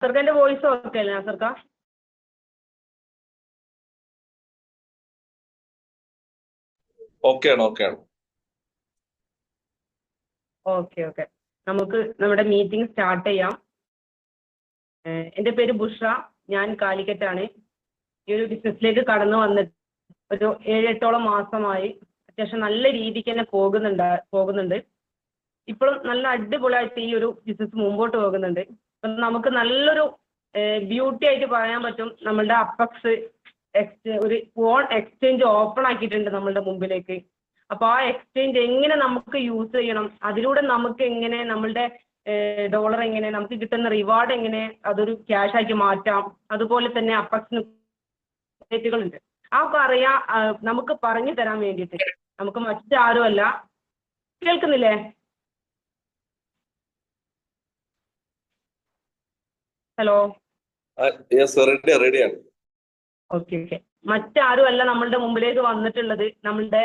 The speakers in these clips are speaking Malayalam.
സർക്കാർ എൻ്റെ വോയിസ് ഓക്കെ അല്ലേ സർക്കാർ? ഓക്കെയാണ്. ഓക്കെ നമുക്ക് നമ്മുടെ മീറ്റിംഗ് സ്റ്റാർട്ട് ചെയ്യാം. എൻ്റെ പേര് ബുഷ്ര, ഞാൻ കാലിക്കറ്റാണ്. ഈ ഒരു ബിസിനസ്സിലേക്ക് കടന്നു വന്നിട്ട് ഒരു 7-8ഓളം മാസമായി. അത്യാവശ്യം നല്ല രീതിക്ക് തന്നെ പോകുന്നുണ്ട്. ഇപ്പോഴും നല്ല അടിപൊളിയായിട്ട് ഈ ഒരു ബിസിനസ് മുമ്പോട്ട് പോകുന്നുണ്ട്. അപ്പം നമുക്ക് നല്ലൊരു ബ്യൂട്ടി ആയിട്ട് പറയാൻ പറ്റും. നമ്മളുടെ അപ്പക്സ് ഒരു ഫോൺ എക്സ്ചേഞ്ച് ഓപ്പൺ ആക്കിയിട്ടുണ്ട് നമ്മളുടെ മുമ്പിലേക്ക്. അപ്പോൾ ആ എക്സ്ചേഞ്ച് എങ്ങനെ നമുക്ക് യൂസ് ചെയ്യണം, അതിലൂടെ നമുക്ക് എങ്ങനെ നമ്മളുടെ ഡോളർ എങ്ങനെ നമുക്ക് കിട്ടുന്ന റിവാർഡ് എങ്ങനെ അതൊരു ക്യാഷ് ആക്കി മാറ്റാം, അതുപോലെ തന്നെ അപ്പക്സിന് ഉണ്ട് ആ നമുക്ക് പറഞ്ഞു തരാൻ വേണ്ടിയിട്ട് നമുക്ക് മറ്റാരുമല്ല. കേൾക്കുന്നില്ലേ? ഹലോ. ഓക്കെ. മറ്റാരുമല്ല നമ്മളുടെ മുമ്പിലേക്ക് വന്നിട്ടുള്ളത് നമ്മളുടെ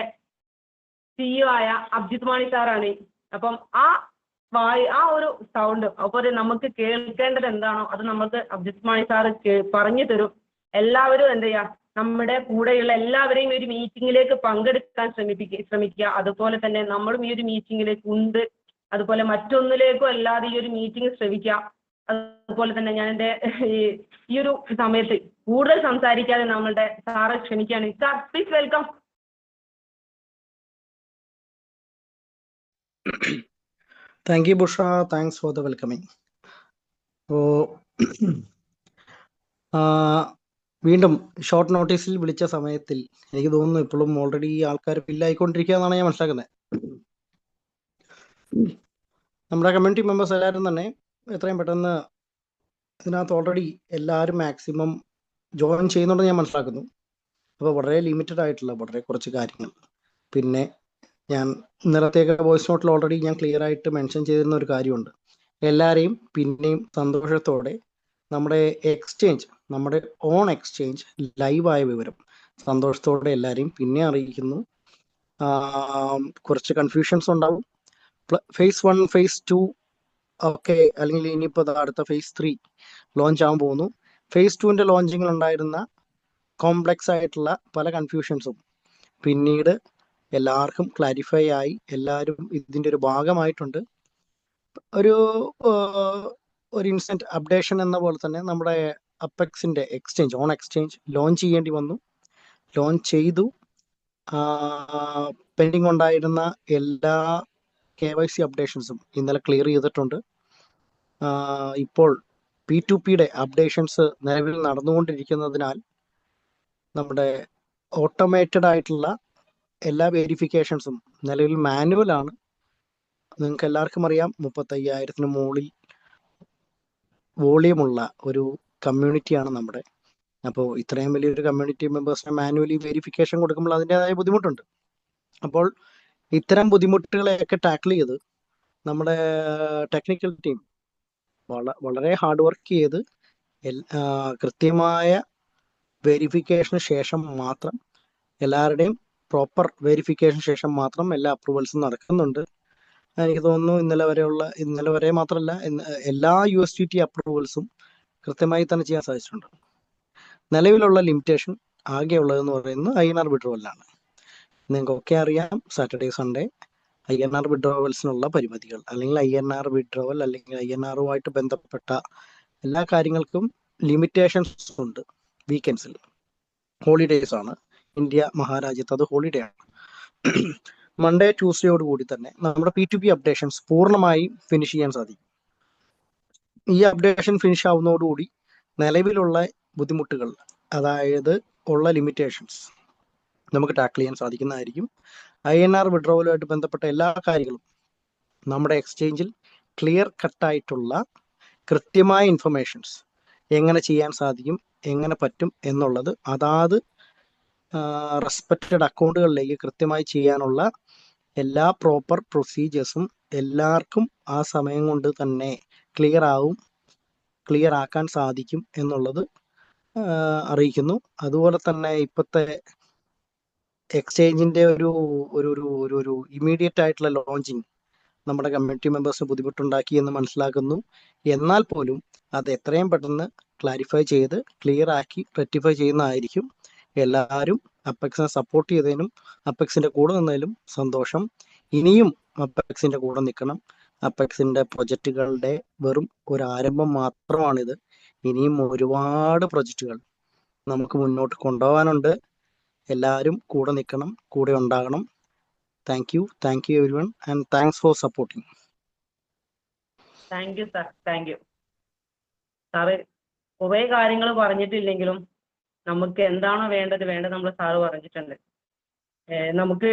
CEO ആയ അബ്ജിത് മാണി സാറാണ്. അപ്പം ആ ഒരു സൗണ്ട് അപ്പോൾ നമുക്ക് കേൾക്കേണ്ടത് എന്താണോ അത് നമുക്ക് അബ്ജിത് മാണി സാറ് പറഞ്ഞു തരും. എല്ലാവരും എന്ത് ചെയ്യുക, നമ്മുടെ കൂടെയുള്ള എല്ലാവരെയും ഒരു മീറ്റിങ്ങിലേക്ക് പങ്കെടുക്കാൻ ശ്രമിക്കുക. അതുപോലെ തന്നെ നമ്മളും ഈ ഒരു മീറ്റിങ്ങിലേക്ക് ഉണ്ട്. അതുപോലെ മറ്റൊന്നിലേക്കും അല്ലാതെ ഈ ഒരു മീറ്റിംഗ് ശ്രമിക്കുക. അതുപോലെ തന്നെ ഞാൻ എൻ്റെ ഈ ഒരു സമയത്ത് കൂടുതൽ സംസാരിക്കാതെ നമ്മളുടെ സാറെ ക്ഷണിക്കുകയാണ്. Sir please welcome. Thank you, Bushra. Thanks for the welcoming. അപ്പോൾ വീണ്ടും ഷോർട്ട് നോട്ടീസിൽ വിളിച്ച സമയത്തിൽ എനിക്ക് തോന്നുന്നു ഇപ്പോഴും ഓൾറെഡി ആൾക്കാർ ഫില്ലായിക്കൊണ്ടിരിക്കുക എന്നാണ് ഞാൻ മനസ്സിലാക്കുന്നത്. നമ്മുടെ കമ്മ്യൂണിറ്റി മെമ്പേഴ്സ് എല്ലാവരും തന്നെ എത്രയും പെട്ടെന്ന് ഇതിനകത്ത് ഓൾറെഡി എല്ലാവരും മാക്സിമം ജോയിൻ ചെയ്യുന്നുണ്ടെന്ന് ഞാൻ മനസ്സിലാക്കുന്നു. അപ്പോൾ വളരെ ലിമിറ്റഡ് ആയിട്ടുള്ള വളരെ കുറച്ച് കാര്യങ്ങൾ. പിന്നെ ഞാൻ ഇന്നലത്തേക്ക് വോയിസ് നോട്ടിൽ ഓൾറെഡി ഞാൻ ക്ലിയർ ആയിട്ട് മെൻഷൻ ചെയ്തിരുന്ന ഒരു കാര്യമുണ്ട്. എല്ലാവരെയും പിന്നെയും സന്തോഷത്തോടെ നമ്മുടെ എക്സ്ചേഞ്ച്, നമ്മുടെ ഓൺ എക്സ്ചേഞ്ച് ലൈവായ വിവരം സന്തോഷത്തോടെ എല്ലാവരെയും പിന്നെ അറിയിക്കുന്നു. കുറച്ച് കൺഫ്യൂഷൻസ് ഉണ്ടാവും. ഫേസ് 1 ഫേസ് 2 ഒക്കെ അല്ലെങ്കിൽ ഇനിയിപ്പോൾ അടുത്ത ഫേസ് 3 ലോഞ്ച് ആകാൻ പോകുന്നു. ഫേസ് 2ൻ്റെ ലോഞ്ചിങ്ങിൽ ഉണ്ടായിരുന്ന കോംപ്ലക്സ് ആയിട്ടുള്ള പല കൺഫ്യൂഷൻസും പിന്നീട് എല്ലാവർക്കും ക്ലാരിഫൈ ആയി. എല്ലാവരും ഇതിൻ്റെ ഒരു ഭാഗമായിട്ടുണ്ട്. ഒരു ഇൻസ്റ്റന്റ് അപ്ഡേഷൻ എന്ന പോലെ തന്നെ നമ്മുടെ അപ്പെക്സിൻ്റെ എക്സ്ചേഞ്ച്, ഓൺ എക്സ്ചേഞ്ച് ലോഞ്ച് ചെയ്യേണ്ടി വന്നു. ലോഞ്ച് ചെയ്തു. പെൻഡിങ് ഉണ്ടായിരുന്ന എല്ലാ KYC അപ്ഡേഷൻസും ഇന്നലെ ക്ലിയർ ചെയ്തിട്ടുണ്ട്. ഇപ്പോൾ P2Pയുടെ അപ്ഡേഷൻസ് നിലവിൽ നടന്നുകൊണ്ടിരിക്കുന്നതിനാൽ നമ്മുടെ ഓട്ടോമേറ്റഡ് ആയിട്ടുള്ള എല്ലാ വെരിഫിക്കേഷൻസും നിലവിൽ മാനുവലാണ്. നിങ്ങൾക്ക് എല്ലാവർക്കും അറിയാം 35,000-ന് മുകളിൽ വോളിയമുള്ള ഒരു കമ്മ്യൂണിറ്റിയാണ് നമ്മുടെ. അപ്പോൾ ഇത്രയും വലിയൊരു കമ്മ്യൂണിറ്റി മെമ്പേഴ്സിനെ മാനുവലി വെരിഫിക്കേഷൻ കൊടുക്കുമ്പോൾ അതിൻ്റെതായ ബുദ്ധിമുട്ടുണ്ട്. അപ്പോൾ ഇത്തരം ബുദ്ധിമുട്ടുകളെയൊക്കെ ടാക്കിൾ ചെയ്ത് നമ്മുടെ ടെക്നിക്കൽ ടീം വളരെ ഹാർഡ് വർക്ക് ചെയ്ത് കൃത്യമായ വെരിഫിക്കേഷന് ശേഷം മാത്രം, എല്ലാവരുടെയും പ്രോപ്പർ വെരിഫിക്കേഷൻ ശേഷം മാത്രം എല്ലാ അപ്രൂവൽസും നടക്കുന്നുണ്ട്. എനിക്ക് തോന്നുന്നു ഇന്നലെ വരെ മാത്രമല്ല എല്ലാ USDT അപ്രൂവൽസും കൃത്യമായി തന്നെ ചെയ്യാൻ സാധിച്ചിട്ടുണ്ട്. നിലവിലുള്ള ലിമിറ്റേഷൻ ആകെയുള്ളതെന്ന് പറയുന്നത് INR വിഡ്രോവലാണ്. നിങ്ങൾക്കൊക്കെ അറിയാം, സാറ്റർഡേ സൺഡേ INR വിഡ്രോവൽസിനുള്ള പരിമിതികൾ, അല്ലെങ്കിൽ INR വിഡ്രോവൽ അല്ലെങ്കിൽ INR-വുമായിട്ട് ബന്ധപ്പെട്ട എല്ലാ കാര്യങ്ങൾക്കും ലിമിറ്റേഷൻസ് ഉണ്ട്. വീക്കെൻഡ്സിൽ ഹോളിഡേയ്സ് ആണ്. ഇന്ത്യ മഹാരാജ്യത്ത് അത് ഹോളിഡേ ആണ്. മൺഡേ ട്യൂസ്ഡേയോട് കൂടി തന്നെ നമ്മുടെ P2P അപ്ഡേഷൻസ് പൂർണ്ണമായി ഫിനിഷ് ചെയ്യാൻ സാധിക്കും. ഈ അപ്ഡേഷൻ ഫിനിഷ് ആവുന്നതോടുകൂടി നിലവിലുള്ള ബുദ്ധിമുട്ടുകൾ, അതായത് ഉള്ള ലിമിറ്റേഷൻസ് നമുക്ക് ടാക്കിൾ ചെയ്യാൻ സാധിക്കുന്നതായിരിക്കും. INR വിഡ്രോവലുമായിട്ട് ബന്ധപ്പെട്ട എല്ലാ കാര്യങ്ങളും നമ്മുടെ എക്സ്ചേഞ്ചിൽ ക്ലിയർ കട്ടായിട്ടുള്ള കൃത്യമായ ഇൻഫർമേഷൻസ് എങ്ങനെ ചെയ്യാൻ സാധിക്കും, എങ്ങനെ പറ്റും എന്നുള്ളത് അതാത് റെസ്പെക്റ്റഡ് അക്കൗണ്ടുകളിലേക്ക് കൃത്യമായി ചെയ്യാനുള്ള എല്ലാ പ്രോപ്പർ പ്രൊസീജിയേഴ്സും എല്ലാവർക്കും ആ സമയം കൊണ്ട് തന്നെ ക്ലിയർ ആക്കാൻ സാധിക്കും എന്നുള്ളത് അറിയിക്കുന്നു. അതുപോലെ തന്നെ ഇപ്പോഴത്തെ എക്സ്ചേഞ്ചിൻ്റെ ഒരു ഇമ്മീഡിയറ്റ് ആയിട്ടുള്ള ലോഞ്ചിങ് നമ്മുടെ കമ്മ്യൂണിറ്റി മെമ്പേഴ്സിന് ബുദ്ധിമുട്ടുണ്ടാക്കി എന്ന് മനസ്സിലാക്കുന്നു. എന്നാൽ പോലും അത് എത്രയും പെട്ടെന്ന് ക്ലാരിഫൈ ചെയ്ത് ക്ലിയർ ആക്കി റെക്ടിഫൈ ചെയ്യുന്നതായിരിക്കും. എല്ലാവരും അപ്പെക്സിനെ സപ്പോർട്ട് ചെയ്തതിനും അപ്പെക്സിൻ്റെ കൂടെ നിന്നതിലും സന്തോഷം. ഇനിയും അപ്പെക്സിൻ്റെ കൂടെ നിൽക്കണം. അപ്പെക്സിൻ്റെ പ്രൊജക്റ്റുകളുടെ വെറും ഒരു ആരംഭം മാത്രമാണിത്. ഇനിയും ഒരുപാട് പ്രൊജക്റ്റുകൾ നമുക്ക് മുന്നോട്ട് കൊണ്ടുപോകാനുണ്ട്. എല്ലാവരും കൂടെ നിൽക്കണം, കൂടെ ഉണ്ടാകണം. Thank you everyone and thanks for supporting. Thank you sir, thank you sir. കുറേ കാര്യങ്ങൾ പറഞ്ഞിട്ടില്ലെങ്കിലും നമുക്ക് എന്താണോ വേണ്ടത് നമ്മൾ സാറ് പറഞ്ഞിട്ടുണ്ട്. നമുക്ക്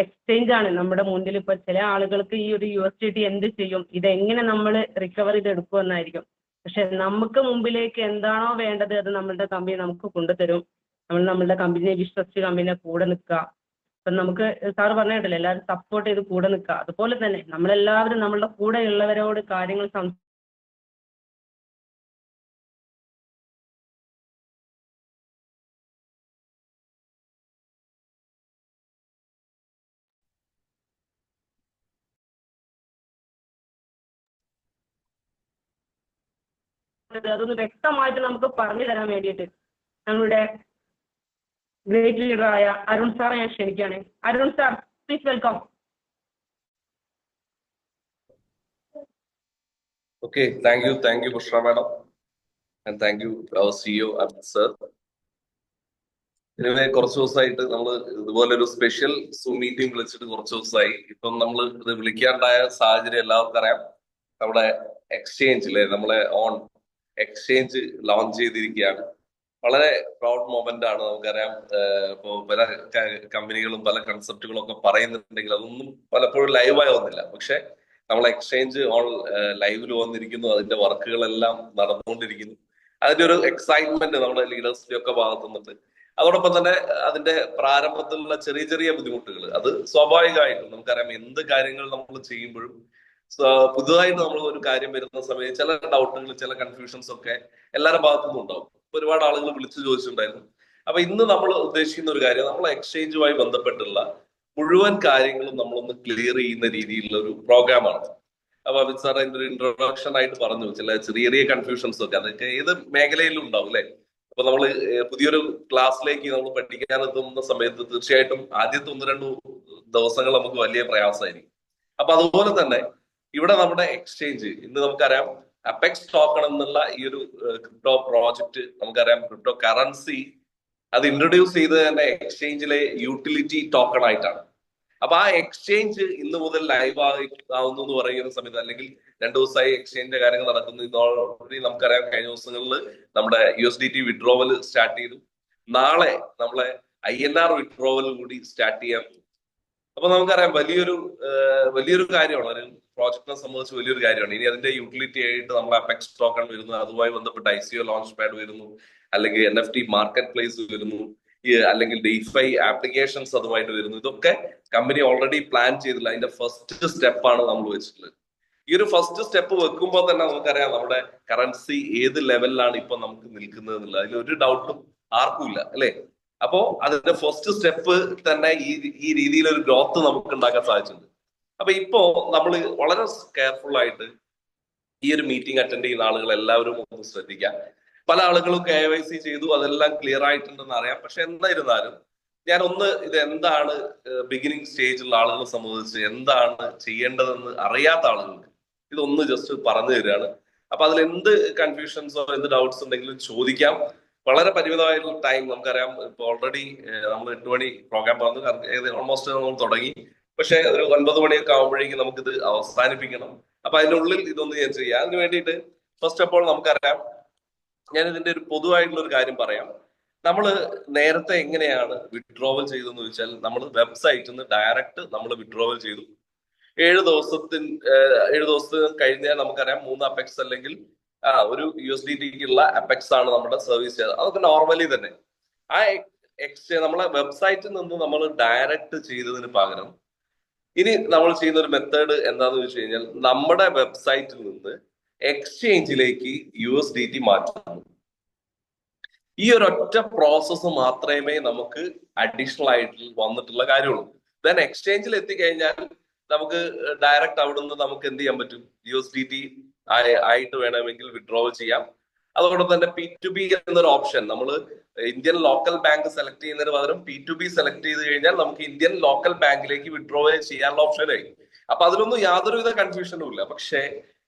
എക്സ്ചേഞ്ച് ആണ് നമ്മുടെ മുന്നിൽ. ഇപ്പൊ ചില ആളുകൾക്ക് ഈ ഒരു USDT എന്ത് ചെയ്യും, ഇതെങ്ങനെ നമ്മൾ റിക്കവർ ചെയ്തെടുക്കുമെന്നായിരിക്കും. പക്ഷെ നമുക്ക് മുമ്പിലേക്ക് എന്താണോ വേണ്ടത് അത് നമ്മളുടെ കമ്പനി നമുക്ക് കൊണ്ടുതരും. നമ്മൾ നമ്മളുടെ കമ്പനിയെ വിശ്വസിച്ച് കമ്പനിയെ കൂടെ നിൽക്കുക. ഇപ്പൊ നമുക്ക് സാറ് പറഞ്ഞിട്ടില്ല, എല്ലാവരും സപ്പോർട്ട് ചെയ്ത് കൂടെ നിൽക്കുക. അതുപോലെ തന്നെ നമ്മളെല്ലാവരും നമ്മളുടെ കൂടെ ഉള്ളവരോട് കാര്യങ്ങൾ അതൊന്ന് വ്യക്തമായിട്ട് നമുക്ക് പറഞ്ഞു തരാൻ വേണ്ടിയിട്ട് നമ്മളുടെ ഗ്രേറ്റ് ലീഡറായ അരുൺ സാറെ ഞാൻ ക്ഷണിക്കുകയാണ്. Arun sir, please welcome. Okay, thank you, Bushra madam, and thank you our CEO Amit sir. ഇതിനെ കുറച്ച് ദിവസമായിട്ട് നമ്മൾ ഇതുപോലെ ഒരു സ്പെഷ്യൽ സൂം മീറ്റിംഗ് വിളിച്ചിട്ട് കുറച്ച് ദിവസമായി. ഇപ്പം നമ്മൾ ഇത് വിളിക്കാണ്ടായ സാഹചര്യം എല്ലാവർക്കും അറിയാം. നമ്മുടെ എക്സ്ചേഞ്ചിലെ നമ്മളെ ഓൺ എക്സ്ചേഞ്ച് ലോഞ്ച് ചെയ്തിരിക്കുകയാണ്. വളരെ പ്രൗഡ് മൊമെന്റ് ആണ്. നമുക്കറിയാം, ഇപ്പോൾ പല കമ്പനികളും പല കൺസെപ്റ്റുകളും ഒക്കെ പറയുന്നുണ്ടെങ്കിൽ അതൊന്നും പലപ്പോഴും ലൈവായി വന്നില്ല. പക്ഷെ നമ്മൾ എക്സ്ചേഞ്ച് ഓൺ ലൈവിൽ വന്നിരിക്കുന്നു, അതിന്റെ വർക്കുകളെല്ലാം നടന്നുകൊണ്ടിരിക്കുന്നു. അതിന്റെ ഒരു എക്സൈറ്റ്മെന്റ് നമ്മുടെ ലീഡേഴ്സിന്റെ ഒക്കെ ഭാഗത്തുനിന്നുണ്ട്. അതോടൊപ്പം തന്നെ അതിന്റെ പ്രാരംഭത്തിലുള്ള ചെറിയ ചെറിയ ബുദ്ധിമുട്ടുകൾ അത് സ്വാഭാവികമായിട്ടും നമുക്കറിയാം. എന്ത് കാര്യങ്ങൾ നമ്മൾ ചെയ്യുമ്പോഴും പുതുതായിട്ട് നമ്മൾ ഒരു കാര്യം വരുന്ന സമയത്ത് ചില ഡൗട്ടുകൾ, ചില കൺഫ്യൂഷൻസ് ഒക്കെ എല്ലാവരുടെ ഭാഗത്തുനിന്നും ഉണ്ടാവും. ഒരുപാട് ആളുകൾ വിളിച്ചു ചോദിച്ചിട്ടുണ്ടായിരുന്നു. അപ്പൊ ഇന്ന് നമ്മൾ ഉദ്ദേശിക്കുന്ന ഒരു കാര്യം, നമ്മൾ എക്സ്ചേഞ്ചുമായി ബന്ധപ്പെട്ടുള്ള മുഴുവൻ കാര്യങ്ങളും നമ്മളൊന്ന് ക്ലിയർ ചെയ്യുന്ന രീതിയിലുള്ള ഒരു പ്രോഗ്രാമാണ്. അപ്പൊ അമിത് സാർ അതിന്റെ ഒരു ഇൻട്രൊഡക്ഷൻ ആയിട്ട് പറഞ്ഞു ചില ചെറിയ ചെറിയ കൺഫ്യൂഷൻസ് ഒക്കെ. അതൊക്കെ ഏത് മേഖലയിലും ഉണ്ടാവും അല്ലെ. അപ്പൊ നമ്മൾ പുതിയൊരു ക്ലാസ്സിലേക്ക് നമ്മൾ പഠിക്കാനെത്തുന്ന സമയത്ത് തീർച്ചയായിട്ടും ആദ്യത്തെ 1-2 ദിവസങ്ങൾ നമുക്ക് വലിയ പ്രയാസമായിരിക്കും. അപ്പൊ അതുപോലെ തന്നെ ഇവിടെ നമ്മുടെ എക്സ്ചേഞ്ച് ഇന്ന് നമുക്കറിയാം, അപ്പെക്സ് ടോക്കൺ എന്നുള്ള ഈ ഒരു ക്രിപ്റ്റോ പ്രോജക്റ്റ് നമുക്കറിയാം, ക്രിപ്റ്റോ കറൻസി അത് ഇൻട്രൊഡ്യൂസ് ചെയ്ത് തന്നെ എക്സ്ചേഞ്ചിലെ യൂട്ടിലിറ്റി ടോക്കൺ ആയിട്ടാണ്. അപ്പൊ ആ എക്സ്ചേഞ്ച് ഇന്ന് മുതൽ ലൈവ് ആവുന്നു എന്ന് പറയുന്ന സമയത്ത്, അല്ലെങ്കിൽ 2 ദിവസമായി എക്സ്ചേഞ്ചിന്റെ കാര്യങ്ങൾ നടക്കുന്നു. ഇതോടുകൂടി നമുക്കറിയാം കഴിഞ്ഞ ദിവസങ്ങളിൽ നമ്മുടെ USDT വിഡ്രോവൽ സ്റ്റാർട്ട് ചെയ്തു. നാളെ നമ്മളെ INR വിഡ്രോവൽ കൂടി സ്റ്റാർട്ട് ചെയ്യാൻ. അപ്പൊ നമുക്കറിയാം വലിയൊരു കാര്യമാണ്, ഒരു പ്രോജക്റ്റിനെ സംബന്ധിച്ച് വലിയൊരു കാര്യമാണ്. ഇനി അതിന്റെ യൂട്ടിലിറ്റി ആയിട്ട് നമ്മൾ അപ്പെക്സ് ടോക്കൺ വരുന്നു, അതുമായി ബന്ധപ്പെട്ട് ICO ലോഞ്ച് പാഡ് വരുന്നു, അല്ലെങ്കിൽ NFT മാർക്കറ്റ് പ്ലേസ് വരുന്നു, അല്ലെങ്കിൽ DeFi ആപ്ലിക്കേഷൻസ് അതുമായിട്ട് വരുന്നു. ഇതൊക്കെ കമ്പനി ഓൾറെഡി പ്ലാൻ ചെയ്തില്ല. അതിന്റെ ഫസ്റ്റ് സ്റ്റെപ്പാണ് നമ്മൾ വെച്ചിട്ടുള്ളത്. ഈ ഒരു ഫസ്റ്റ് സ്റ്റെപ്പ് വെക്കുമ്പോൾ തന്നെ നമുക്കറിയാം നമ്മുടെ കറൻസി ഏത് ലെവലിലാണ് ഇപ്പൊ നമുക്ക് നിൽക്കുന്നത് എന്നുള്ളത്. അതിലൊരു ഡൗട്ടും ആർക്കും ഇല്ല അല്ലെ. അപ്പോ അതിന്റെ ഫസ്റ്റ് സ്റ്റെപ്പ് തന്നെ ഈ രീതിയിലൊരു ഗ്രോത്ത് നമുക്ക് ഉണ്ടാക്കാൻ സാധിച്ചിട്ടുണ്ട്. അപ്പൊ ഇപ്പോ നമ്മൾ വളരെ കെയർഫുൾ ആയിട്ട് ഈ ഒരു മീറ്റിംഗ് അറ്റൻഡ് ചെയ്യുന്ന ആളുകൾ എല്ലാവരും ഒന്ന് ശ്രദ്ധിക്കാം. പല ആളുകളും KYC ചെയ്തു, അതെല്ലാം ക്ലിയർ ആയിട്ടുണ്ടെന്ന് അറിയാം. പക്ഷെ എന്തായിരുന്നാലും ഇത് എന്താണ് ബിഗിനിങ് സ്റ്റേജിലുള്ള ആളുകളെ സംബന്ധിച്ച് എന്താണ് ചെയ്യേണ്ടതെന്ന് അറിയാത്ത ആളുകൾക്ക് ഇതൊന്ന് ജസ്റ്റ് പറഞ്ഞു തരികയാണ്. അപ്പൊ അതിൽ എന്ത് കൺഫ്യൂഷൻസോ എന്ത് ഡൗട്ട്സ് ഉണ്ടെങ്കിലും ചോദിക്കാം. വളരെ പരിമിതമായിട്ടുള്ള ടൈം നമുക്കറിയാം. ഇപ്പൊ ഓൾറെഡി നമ്മൾ 8 മണി പ്രോഗ്രാം പറഞ്ഞു, ഓൾമോസ്റ്റ് നമ്മൾ തുടങ്ങി. പക്ഷെ ഒരു 9 മണിയൊക്കെ ആകുമ്പോഴേക്കും നമുക്കിത് അവസാനിപ്പിക്കണം. അപ്പൊ അതിന്റെ ഉള്ളിൽ ഇതൊന്ന് ഞാൻ ചെയ്യാം. അതിന് വേണ്ടിയിട്ട് ഫസ്റ്റ് ഓഫ് ഓൾ നമുക്കറിയാം, ഞാൻ ഇതിന്റെ ഒരു പൊതുവായിട്ടുള്ള ഒരു കാര്യം പറയാം. നമ്മൾ നേരത്തെ എങ്ങനെയാണ് വിഡ്രോവൽ ചെയ്തതെന്ന് ചോദിച്ചാൽ, നമ്മൾ വെബ്സൈറ്റിൽ നിന്ന് ഡയറക്റ്റ് നമ്മൾ വിഡ്രോവൽ ചെയ്തു. 7 ദിവസത്തിന് കഴിഞ്ഞാൽ നമുക്കറിയാം 3 അപ്പെക്സ് അല്ലെങ്കിൽ ഒരു USDTക്കുള്ള അപ്പെക്സ് ആണ് നമ്മുടെ സർവീസ് ചെയ്തത്. അതൊക്കെ നോർമലി തന്നെ ആ നമ്മളെ വെബ്സൈറ്റിൽ നിന്ന് നമ്മൾ ഡയറക്റ്റ് ചെയ്തതിന് പകരം ഇനി നമ്മൾ ചെയ്യുന്ന ഒരു മെത്തേഡ് എന്താന്ന് വെച്ച് കഴിഞ്ഞാൽ, നമ്മുടെ വെബ്സൈറ്റിൽ നിന്ന് എക്സ്ചേഞ്ചിലേക്ക് USDT മാറ്റുന്നു. ഈ ഒരൊറ്റ പ്രോസസ്സ് മാത്രമേ നമുക്ക് അഡീഷണൽ ആയിട്ട് വന്നിട്ടുള്ള കാര്യമുള്ളൂ. ദെൻ എക്സ്ചേഞ്ചിൽ എത്തിക്കഴിഞ്ഞാൽ നമുക്ക് ഡയറക്റ്റ് അവിടെ നിന്ന് നമുക്ക് എന്ത് ചെയ്യാൻ പറ്റും, USDT ആയിട്ട് വേണമെങ്കിൽ വിഡ്രോവൽ ചെയ്യാം. അതോടൊപ്പം തന്നെ P2B എന്നൊരു ഓപ്ഷൻ, നമ്മൾ ഇന്ത്യൻ ലോക്കൽ ബാങ്ക് സെലക്ട് ചെയ്യുന്നതിന് പകരം P2B സെലക്ട് ചെയ്ത് കഴിഞ്ഞാൽ നമുക്ക് ഇന്ത്യൻ ലോക്കൽ ബാങ്കിലേക്ക് വിഡ്രോവൽ ചെയ്യാനുള്ള ഓപ്ഷനായി. അപ്പൊ അതിലൊന്നും യാതൊരുവിധ കൺഫ്യൂഷനും ഇല്ല. പക്ഷേ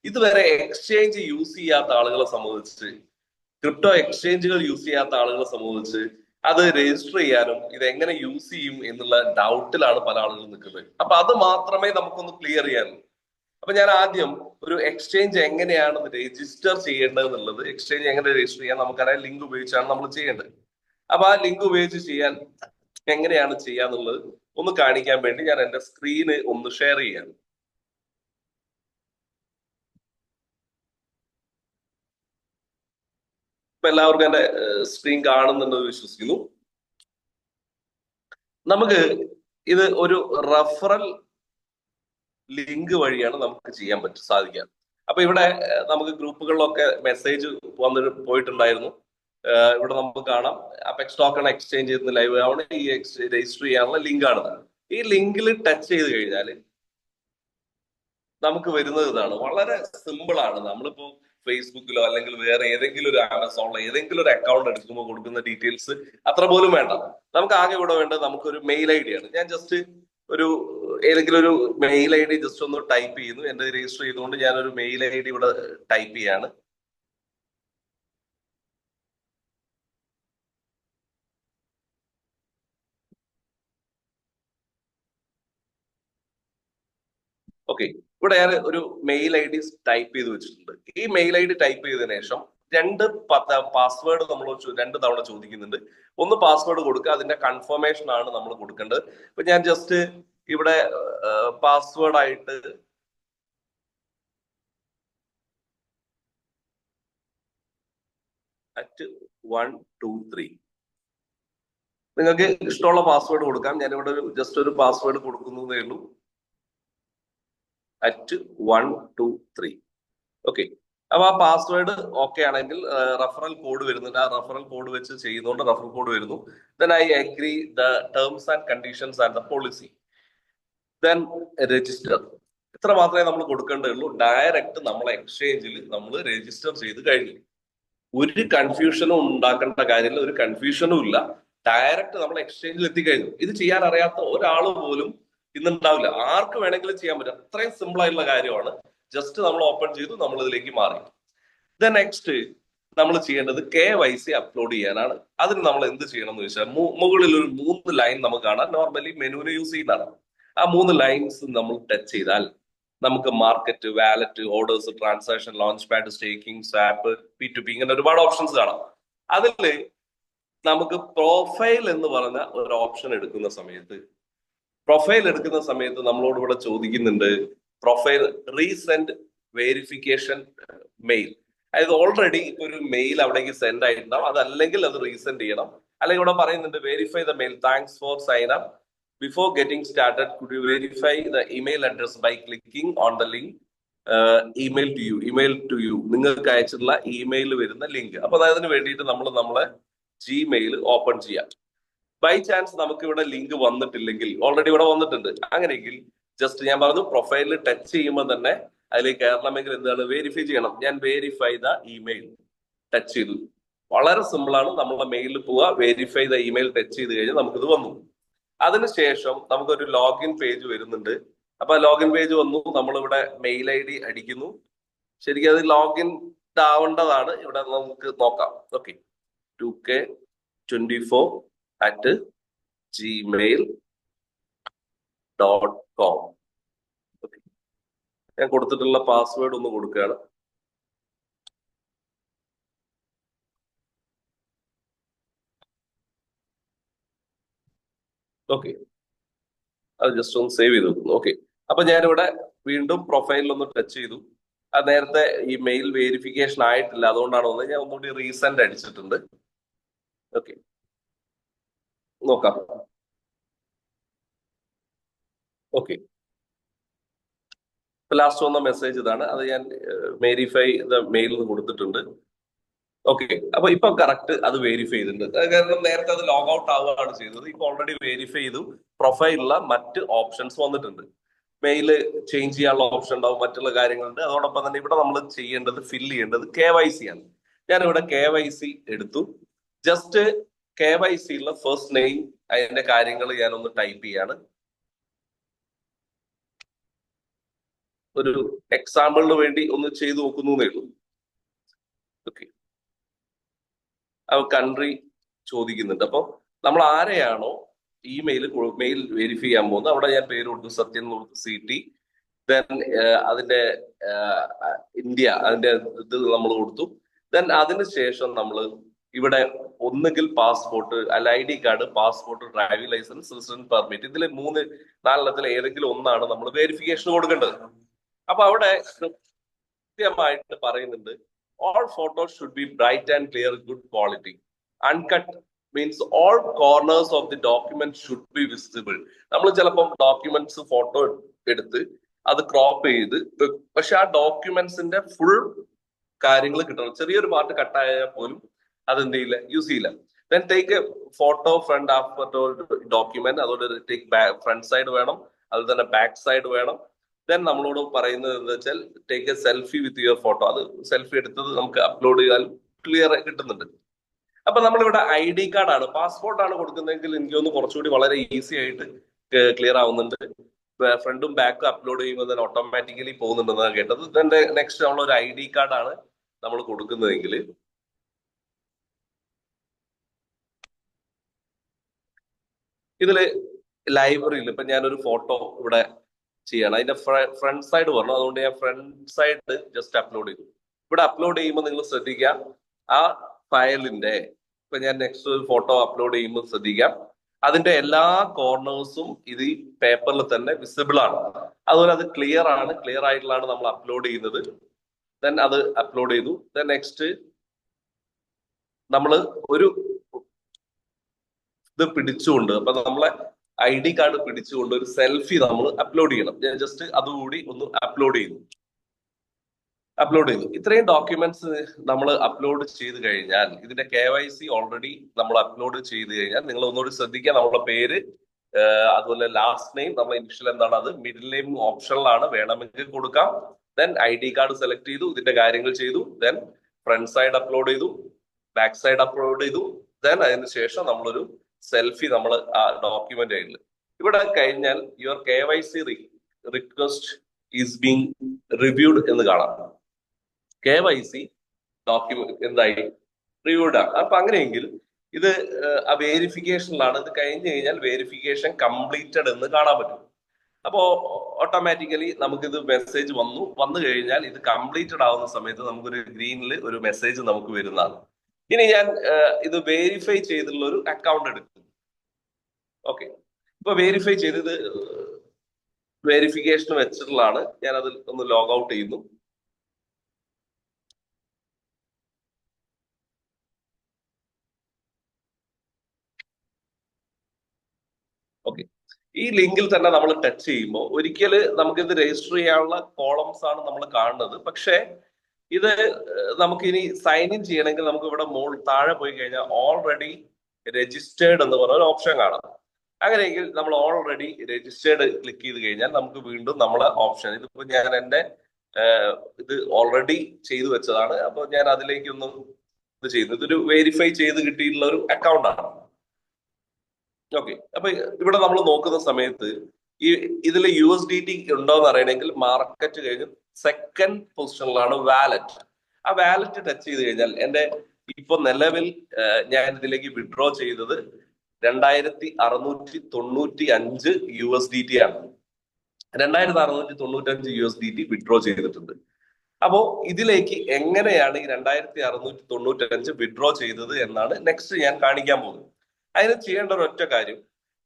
ഇതുവരെ എക്സ്ചേഞ്ച് യൂസ് ചെയ്യാത്ത ആളുകളെ സംബന്ധിച്ച്, ക്രിപ്റ്റോ എക്സ്ചേഞ്ചുകൾ യൂസ് ചെയ്യാത്ത ആളുകളെ സംബന്ധിച്ച് അത് രജിസ്റ്റർ ചെയ്യാനും ഇതെങ്ങനെ യൂസ് ചെയ്യും എന്നുള്ള ഡൗട്ടിലാണ് പല ആളുകളും നിൽക്കുന്നത്. അപ്പൊ അത് മാത്രമേ നമുക്കൊന്ന് ക്ലിയർ ചെയ്യാനുള്ളൂ. അപ്പൊ ഞാൻ ആദ്യം ഒരു എക്സ്ചേഞ്ച് എങ്ങനെയാണ് രജിസ്റ്റർ ചെയ്യേണ്ടത് എന്നുള്ളത്, എക്സ്ചേഞ്ച് എങ്ങനെ രജിസ്റ്റർ ചെയ്യാൻ നമുക്കറിയാം, ലിങ്ക് ഉപയോഗിച്ചാണ് നമ്മൾ ചെയ്യേണ്ടത്. അപ്പൊ ആ ലിങ്ക് ഉപയോഗിച്ച് ചെയ്യാൻ എങ്ങനെയാണ് ചെയ്യാന്നുള്ളത് ഒന്ന് കാണിക്കാൻ വേണ്ടി ഞാൻ എന്റെ സ്ക്രീന് ഒന്ന് ഷെയർ ചെയ്യാം. ഇപ്പൊ എല്ലാവർക്കും എന്റെ സ്ക്രീൻ കാണുന്നുണ്ടെന്ന് വിശ്വസിക്കുന്നു. നമുക്ക് ഇത് ഒരു റഫറൽ ലിങ്ക് വഴിയാണ് നമുക്ക് ചെയ്യാൻ സാധിക്കുക. അപ്പൊ ഇവിടെ നമുക്ക് ഗ്രൂപ്പുകളിലൊക്കെ മെസ്സേജ് പോയിട്ടുണ്ടായിരുന്നു. ഇവിടെ നമുക്ക് കാണാം അപെക്സ് ടോക്കൺ എക്സ്ചേഞ്ച് ചെയ്യുന്ന ലൈവ് ആണ്, ഈ രജിസ്റ്റർ ചെയ്യാനുള്ള ലിങ്ക് ആണ്. ഈ ലിങ്കിൽ ടച്ച് ചെയ്ത് കഴിഞ്ഞാൽ നമുക്ക് വരുന്നത് ഇതാണ്. വളരെ സിമ്പിൾ ആണ്. നമ്മളിപ്പോ ഫേസ്ബുക്കിലോ അല്ലെങ്കിൽ വേറെ ഏതെങ്കിലും ഒരു ആമസോണിലോ ഏതെങ്കിലും ഒരു അക്കൗണ്ട് എടുക്കുമ്പോൾ കൊടുക്കുന്ന ഡീറ്റെയിൽസ് അത്ര പോലും വേണ്ട. നമുക്ക് ആകെ ഇവിടെ വേണ്ടത് നമുക്കൊരു മെയിൽ ഐ ഡി ആണ്. ഞാൻ ജസ്റ്റ് ഒരു ഏതെങ്കിലും ഒരു മെയിൽ ഐ ഡി ജസ്റ്റ് ഒന്ന് ടൈപ്പ് ചെയ്യുന്നു. എന്റെ രജിസ്റ്റർ ചെയ്തുകൊണ്ട് ഞാനൊരു മെയിൽ ഐ ഡി ഇവിടെ ടൈപ്പ് ചെയ്യാണ്. ഓക്കെ, ഇവിടെ ഞാൻ ഒരു മെയിൽ ഐ ഡി ടൈപ്പ് ചെയ്ത് വെച്ചിട്ടുണ്ട്. ഈ മെയിൽ ഐ ഡി ടൈപ്പ് ചെയ്തതിനു ശേഷം രണ്ട് പാസ്വേഡ് നമ്മൾ 2 തവണ ചോദിക്കുന്നുണ്ട്. ഒന്ന് പാസ്വേഡ് കൊടുക്കുക, അതിന്റെ കൺഫർമേഷൻ ആണ് നമ്മൾ കൊടുക്കേണ്ടത്. ഇപ്പൊ ഞാൻ ജസ്റ്റ് ഇവിടെ പാസ്വേഡ് ആയിട്ട് @123 നിങ്ങൾക്ക് ഇഷ്ടമുള്ള പാസ്വേഡ് കൊടുക്കാം. ഞാനിവിടെ ജസ്റ്റ് ഒരു പാസ്വേഡ് കൊടുക്കുന്നതേ ഉള്ളൂ, @123. ഓക്കെ, അപ്പൊ ആ പാസ്വേഡ് ഓക്കെ ആണെങ്കിൽ റഫറൽ കോഡ് വരുന്നുണ്ട്. ആ റഫറൽ കോഡ് വെച്ച് ചെയ്യുന്നതുകൊണ്ട് റഫറൽ കോഡ് വരുന്നു. Then I agree the terms and conditions and the policy, then register. ഇത്ര മാത്രമേ നമ്മൾ കൊടുക്കേണ്ടതുള്ളൂ. ഡയറക്റ്റ് നമ്മളെ എക്സ്ചേഞ്ചിൽ നമ്മൾ രജിസ്റ്റർ ചെയ്ത് കഴിഞ്ഞു. ഒരു കൺഫ്യൂഷനും ഉണ്ടാക്കേണ്ട കാര്യമില്ല, ഒരു കൺഫ്യൂഷനും ഇല്ല. ഡയറക്റ്റ് നമ്മൾ എക്സ്ചേഞ്ചിൽ എത്തിക്കഴിഞ്ഞു. ഇത് ചെയ്യാൻ അറിയാത്ത ഒരാൾ പോലും ഇന്നുണ്ടാവില്ല. ആർക്ക് വേണമെങ്കിലും ചെയ്യാൻ പറ്റും. അത്രയും സിമ്പിൾ ആയിട്ടുള്ള കാര്യമാണ്. ജസ്റ്റ് നമ്മൾ ഓപ്പൺ ചെയ്തു, നമ്മൾ ഇതിലേക്ക് മാറി. ദെൻ നെക്സ്റ്റ് നമ്മൾ ചെയ്യേണ്ടത് KYC അപ്ലോഡ് ചെയ്യാനാണ്. അതിന് നമ്മൾ എന്ത് ചെയ്യണം എന്ന് വെച്ചാൽ മുകളിൽ ഒരു 3 ലൈൻ നമുക്ക് കാണാം. നോർമലി മെനുവിന് യൂസ് ചെയ്യുന്നതാണ്. ആ 3 ലൈൻസ് നമ്മൾ ടച്ച് ചെയ്താൽ നമുക്ക് market, wallet, orders, transaction, launch pad, staking, swap, P2P ഇങ്ങനെ ഒരുപാട് ഓപ്ഷൻസ് കാണാം. അതിൽ നമുക്ക് പ്രൊഫൈൽ എന്ന് പറഞ്ഞ ഒരു ഓപ്ഷൻ എടുക്കുന്ന സമയത്ത് നമ്മളോട് ഇവിടെ ചോദിക്കുന്നുണ്ട് പ്രൊഫൈൽ റീസെന്റ് വെരിഫിക്കേഷൻ മെയിൽ. അതായത് ഓൾറെഡി ഇപ്പൊ ഒരു മെയിൽ അവിടേക്ക് സെൻഡ് ആയിട്ടുണ്ടാവും, അതല്ലെങ്കിൽ അത് റീസെന്റ് ചെയ്യണം. അല്ലെങ്കിൽ ഇവിടെ പറയുന്നുണ്ട് verify the mail, thanks for sign up, before getting started could you verify the email address by clicking on the link email to you, നിങ്ങൾക്ക് അയച്ചിട്ടുള്ള ഇമെയിൽ വരുന്ന ലിങ്ക്. അപ്പൊ അതിന് വേണ്ടിയിട്ട് നമ്മൾ നമ്മളെ Gmail ഓപ്പൺ ചെയ്യാം. ബൈ ചാൻസ് നമുക്ക് ഇവിടെ ലിങ്ക് വന്നിട്ടില്ലെങ്കിൽ, ഓൾറെഡി ഇവിടെ വന്നിട്ടുണ്ട്, അങ്ങനെയെങ്കിൽ ജസ്റ്റ് ഞാൻ പറഞ്ഞു പ്രൊഫൈലിൽ ടച്ച് ചെയ്യുമ്പോൾ തന്നെ അതിലേക്ക് കയറണമെങ്കിൽ എന്താണ് വെരിഫൈ ചെയ്യണം. ഞാൻ വെരിഫൈ ദ ഇമെയിൽ ടച്ച് ചെയ്തു. വളരെ സിമ്പിൾ ആണ്. നമ്മളെ മെയിലിൽ പോവുക, വെരിഫൈ ദ ഇമെയിൽ ടച്ച് ചെയ്ത് കഴിഞ്ഞാൽ നമുക്കിത് വന്നു. അതിനുശേഷം നമുക്കൊരു ലോഗിൻ പേജ് വരുന്നുണ്ട്. അപ്പൊ ലോഗിൻ പേജ് വന്നു, നമ്മളിവിടെ മെയിൽ ID അടിക്കുന്നു. ശരിക്കും അത് ലോഗിൻ ആവേണ്ടതാണ്. ഇവിടെ നമുക്ക് നോക്കാം. Okay, 2k24@gmail.com. ഞാൻ കൊടുത്തിട്ടുള്ള പാസ്വേഡ് ഒന്ന് കൊടുക്കുകയാണ്. ഓക്കെ, അത് ജസ്റ്റ് ഒന്ന് സേവ് ചെയ്ത് വെക്കുന്നു. ഓക്കെ, അപ്പൊ ഞാനിവിടെ വീണ്ടും പ്രൊഫൈലിൽ ഒന്ന് ടച്ച് ചെയ്തു. അത് നേരത്തെ ഈ മെയിൽ വെരിഫിക്കേഷൻ ആയിട്ടില്ല, അതുകൊണ്ടാണ് വന്നത്. ഞാൻ ഒന്നുകൂടി റീസെന്റ് അടിച്ചിട്ടുണ്ട്. ഓക്കെ, നോക്കാം. ഓക്കെ, ലാസ്റ്റ് വന്ന മെസ്സേജ് ഇതാണ്. അത് ഞാൻ വെരിഫൈ ദ മെയിൽ കൊടുത്തിട്ടുണ്ട്. ഓക്കെ, അപ്പൊ ഇപ്പൊ കറക്റ്റ് അത് വെരിഫൈ ചെയ്തിട്ടുണ്ട്. കാരണം നേരത്തെ അത് ലോഗ് ഔട്ട് ആവുകയാണ് ചെയ്തത്. ഇപ്പൊ ഓൾറെഡി വെരിഫൈ ചെയ്തു, പ്രൊഫൈലിലുള്ള മറ്റ് ഓപ്ഷൻസ് വന്നിട്ടുണ്ട്. മെയില് ചേഞ്ച് ചെയ്യാനുള്ള ഓപ്ഷൻ ഉണ്ടാവും, മറ്റുള്ള കാര്യങ്ങളുണ്ട്. അതോടൊപ്പം തന്നെ ഇവിടെ നമ്മൾ ഫില്ല് ചെയ്യേണ്ടത് KYC ആണ്. ഞാനിവിടെ KYC എടുത്തു. ജസ്റ്റ് KYC ഉള്ള ഫസ്റ്റ് നെയിം, അതിന്റെ കാര്യങ്ങൾ ഞാനൊന്ന് ടൈപ്പ് ചെയ്യാണ്. ഒരു എക്സാമ്പിളിന് വേണ്ടി ഒന്ന് ചെയ്തു നോക്കുന്നേ ഉള്ളൂ. ഓക്കെ, കൺട്രി ചോദിക്കുന്നുണ്ട്. അപ്പൊ നമ്മൾ ആരെയാണോ മെയിൽ വെരിഫൈ ചെയ്യാൻ പോകുന്നത്, അവിടെ ഞാൻ പേര് കൊടുത്തു, സത്യൻ എന്ന് കൊടുത്തു, CT. ദെൻ അതിന്റെ ഇന്ത്യ, അതിന്റെ ഇത് നമ്മൾ കൊടുത്തു. ദെൻ അതിനുശേഷം നമ്മൾ ഇവിടെ ഒന്നുകിൽ പാസ്പോർട്ട്, അല്ല ID card, passport, driving licence, resident permit, ഇതിൽ 4 ഏതെങ്കിലും ഒന്നാണ് നമ്മൾ വെരിഫിക്കേഷൻ കൊടുക്കേണ്ടത്. അപ്പൊ അവിടെ കൃത്യമായിട്ട് പറയുന്നുണ്ട്, all photos should be bright and clear, good quality. Uncut means all corners of the document should be visible. നമ്മൾ ചിലപ്പോൾ ഡോക്യുമെന്റ്സ് ഫോട്ടോ എടുത്ത് അത് ക്രോപ്പ് ചെയ്ത്, പക്ഷെ ആ ഡോക്യുമെന്റ്സിന്റെ ഫുൾ കാര്യങ്ങൾ കിട്ടണം. ചെറിയൊരു പാർട്ട് കട്ടായാൽ പോലും അത് എന്ത് ചെയ്യില്ല, യൂസ് ചെയ്യില്ല. Then take a photo front after document. അതുകൊണ്ട് ടേക്ക് ഫ്രണ്ട് സൈഡ് വേണം, അത് തന്നെ ബാക്ക് സൈഡ് വേണം. ദെൻ നമ്മളോട് പറയുന്നത് എന്താ വെച്ചാൽ, take A selfie with your photo. അത് സെൽഫി എടുത്തത് നമുക്ക് അപ്ലോഡ് ചെയ്താൽ ക്ലിയർ കിട്ടുന്നുണ്ട്. അപ്പൊ നമ്മളിവിടെ ID കാർഡാണ്, പാസ്പോർട്ടാണ് കൊടുക്കുന്നതെങ്കിൽ എനിക്ക് തോന്നുന്നു കുറച്ചുകൂടി വളരെ ഈസി ആയിട്ട് ക്ലിയർ ആവുന്നുണ്ട്. ഫ്രണ്ടും ബാക്കും അപ്ലോഡ് ചെയ്യുമ്പോൾ തന്നെ ഓട്ടോമാറ്റിക്കലി പോകുന്നുണ്ടെന്നാണ് കേട്ടത്. ഇതിന്റെ നെക്സ്റ്റ് നമ്മളൊരു ID കാർഡാണ് നമ്മൾ കൊടുക്കുന്നതെങ്കിൽ ഇതില് ലൈബ്രറിയിൽ ഇപ്പൊ ഞാനൊരു ഫോട്ടോ ഇവിടെ ചെയ്യണം, അതിന്റെ ഫ്രണ്ട് സൈഡ് പറഞ്ഞു. അതുകൊണ്ട് ഞാൻ ഫ്രണ്ട് സൈഡ് ജസ്റ്റ് അപ്ലോഡ് ചെയ്തു. ഇവിടെ അപ്ലോഡ് ചെയ്യുമ്പോൾ നിങ്ങൾ ശ്രദ്ധിക്കുക, ആ ഫയലിന്റെ ഇപ്പൊ ഞാൻ നെക്സ്റ്റ് ഒരു ഫോട്ടോ അപ്ലോഡ് ചെയ്യുമ്പോൾ ശ്രദ്ധിക്കാം, അതിന്റെ എല്ലാ കോർണേഴ്സും ഇത് ഈ പേപ്പറിൽ തന്നെ വിസിബിൾ ആണ്. അതുപോലെ അത് ക്ലിയർ ആണ്, ക്ലിയർ ആയിട്ടുള്ളതാണ് നമ്മൾ അപ്ലോഡ് ചെയ്യുന്നത്. ദെൻ അത് അപ്ലോഡ് ചെയ്തു. ദെൻ നെക്സ്റ്റ് നമ്മൾ ഒരു ഇത് പിടിച്ചുകൊണ്ട്, അപ്പൊ നമ്മളെ ID കാർഡ് പിടിച്ചുകൊണ്ട് ഒരു സെൽഫി നമ്മൾ അപ്ലോഡ് ചെയ്യണം. ഞാൻ ജസ്റ്റ് അതുകൂടി ഒന്ന് അപ്ലോഡ് ചെയ്തു. ഇത്രയും ഡോക്യുമെന്റ്സ് നമ്മൾ അപ്ലോഡ് ചെയ്ത് കഴിഞ്ഞാൽ, ഇതിന്റെ KYC ഓൾറെഡി നമ്മൾ അപ്ലോഡ് ചെയ്ത് കഴിഞ്ഞാൽ, നിങ്ങൾ ഒന്നുകൂടി ശ്രദ്ധിക്കുക, നമ്മുടെ പേര്, അതുപോലെ ലാസ്റ്റ് നെയിം, നമ്മുടെ ഇനിഷ്യൽ എന്താണ്, അത് മിഡിൽ നെയിം ഓപ്ഷനിലാണ്, വേണമെങ്കിൽ കൊടുക്കാം. ദെൻ ID കാർഡ് സെലക്ട് ചെയ്തു, ഇതിന്റെ കാര്യങ്ങൾ ചെയ്തു. ദെൻ ഫ്രണ്ട് സൈഡ് അപ്ലോഡ് ചെയ്തു, ബാക്ക് സൈഡ് അപ്ലോഡ് ചെയ്തു. ദെൻ അതിന് ശേഷം നമ്മളൊരു സെൽഫി നമ്മൾ ആ ഡോക്യുമെന്റ് ആയിട്ട് ഇവിടെ കഴിഞ്ഞാൽ, your KYC request is being reviewed എന്ന് കാണാം. KYC ഡോക്യുമെന്റ് എന്തായി, റിവ്യൂഡ് ആണ്. അപ്പൊ അങ്ങനെയെങ്കിൽ ഇത് ആ വേരിഫിക്കേഷനിലാണ്. ഇത് കഴിഞ്ഞു കഴിഞ്ഞാൽ വേരിഫിക്കേഷൻ കംപ്ലീറ്റഡ് എന്ന് കാണാൻ പറ്റും. അപ്പോ ഓട്ടോമാറ്റിക്കലി നമുക്കിത് മെസ്സേജ് വന്നു കഴിഞ്ഞാൽ, ഇത് കംപ്ലീറ്റഡ് ആവുന്ന സമയത്ത് നമുക്കൊരു ഗ്രീനിൽ ഒരു മെസ്സേജ് നമുക്ക് വരുന്നതാണ്. ഇനി ഞാൻ ഇത് വെരിഫൈ ചെയ്തിട്ടുള്ള ഒരു അക്കൗണ്ട് എടുക്കും. ഓക്കെ, ഇപ്പൊ വെരിഫൈ ചെയ്തത് വെരിഫിക്കേഷൻ വെച്ചിട്ടുള്ളതാണ്. ഞാൻ അതിൽ ഒന്ന് ലോഗ് ഔട്ട് ചെയ്യുന്നു. ഓക്കെ, ഈ ലിങ്കിൽ തന്നെ നമ്മൾ ടച്ച് ചെയ്യുമ്പോൾ ഒരിക്കല് നമുക്കിത് രജിസ്റ്റർ ചെയ്യാനുള്ള കോളംസ് ആണ് നമ്മൾ കാണുന്നത്. പക്ഷേ ഇത് നമുക്കിനി സൈൻ ഇൻ ചെയ്യണമെങ്കിൽ നമുക്ക് ഇവിടെ താഴെ പോയി കഴിഞ്ഞാൽ ഓൾറെഡി രജിസ്റ്റേർഡ് എന്ന് പറഞ്ഞ ഒരു ഓപ്ഷൻ കാണാം. അങ്ങനെയെങ്കിൽ നമ്മൾ ഓൾറെഡി രജിസ്റ്റേർഡ് ക്ലിക്ക് ചെയ്ത് കഴിഞ്ഞാൽ നമുക്ക് വീണ്ടും നമ്മളെ ഓപ്ഷൻ, ഇതിപ്പോ ഞാൻ എന്റെ ഇത് ഓൾറെഡി ചെയ്തു വെച്ചതാണ്. അപ്പൊ ഞാൻ അതിലേക്കൊന്നും ഇത് ചെയ്യുന്നു. ഇതൊരു വെരിഫൈ ചെയ്ത് കിട്ടിയിട്ടുള്ള ഒരു അക്കൗണ്ട് ആണ്. ഓക്കെ, അപ്പൊ ഇവിടെ നമ്മൾ നോക്കുന്ന സമയത്ത് ഇതിൽ USDT ഉണ്ടോ എന്ന് അറിയണമെങ്കിൽ മാർക്കറ്റ് കഴിഞ്ഞ് സെക്കൻഡ് പൊസിഷനിലാണ് വാലറ്റ്. ആ വാലറ്റ് ടച്ച് ചെയ്ത് കഴിഞ്ഞാൽ എന്റെ ഇപ്പൊ നിലവിൽ ഞാൻ ഇതിലേക്ക് വിഡ്രോ ചെയ്തത് 2695 USDT ആണ്. 2695 USDT വിഡ്രോ ചെയ്തിട്ടുണ്ട്. അപ്പോ ഇതിലേക്ക് എങ്ങനെയാണ് ഈ 2695 വിഡ്രോ ചെയ്തത് എന്നാണ് നെക്സ്റ്റ് ഞാൻ കാണിക്കാൻ പോകുന്നത്. അതിന് ചെയ്യേണ്ട ഒരൊറ്റ കാര്യം,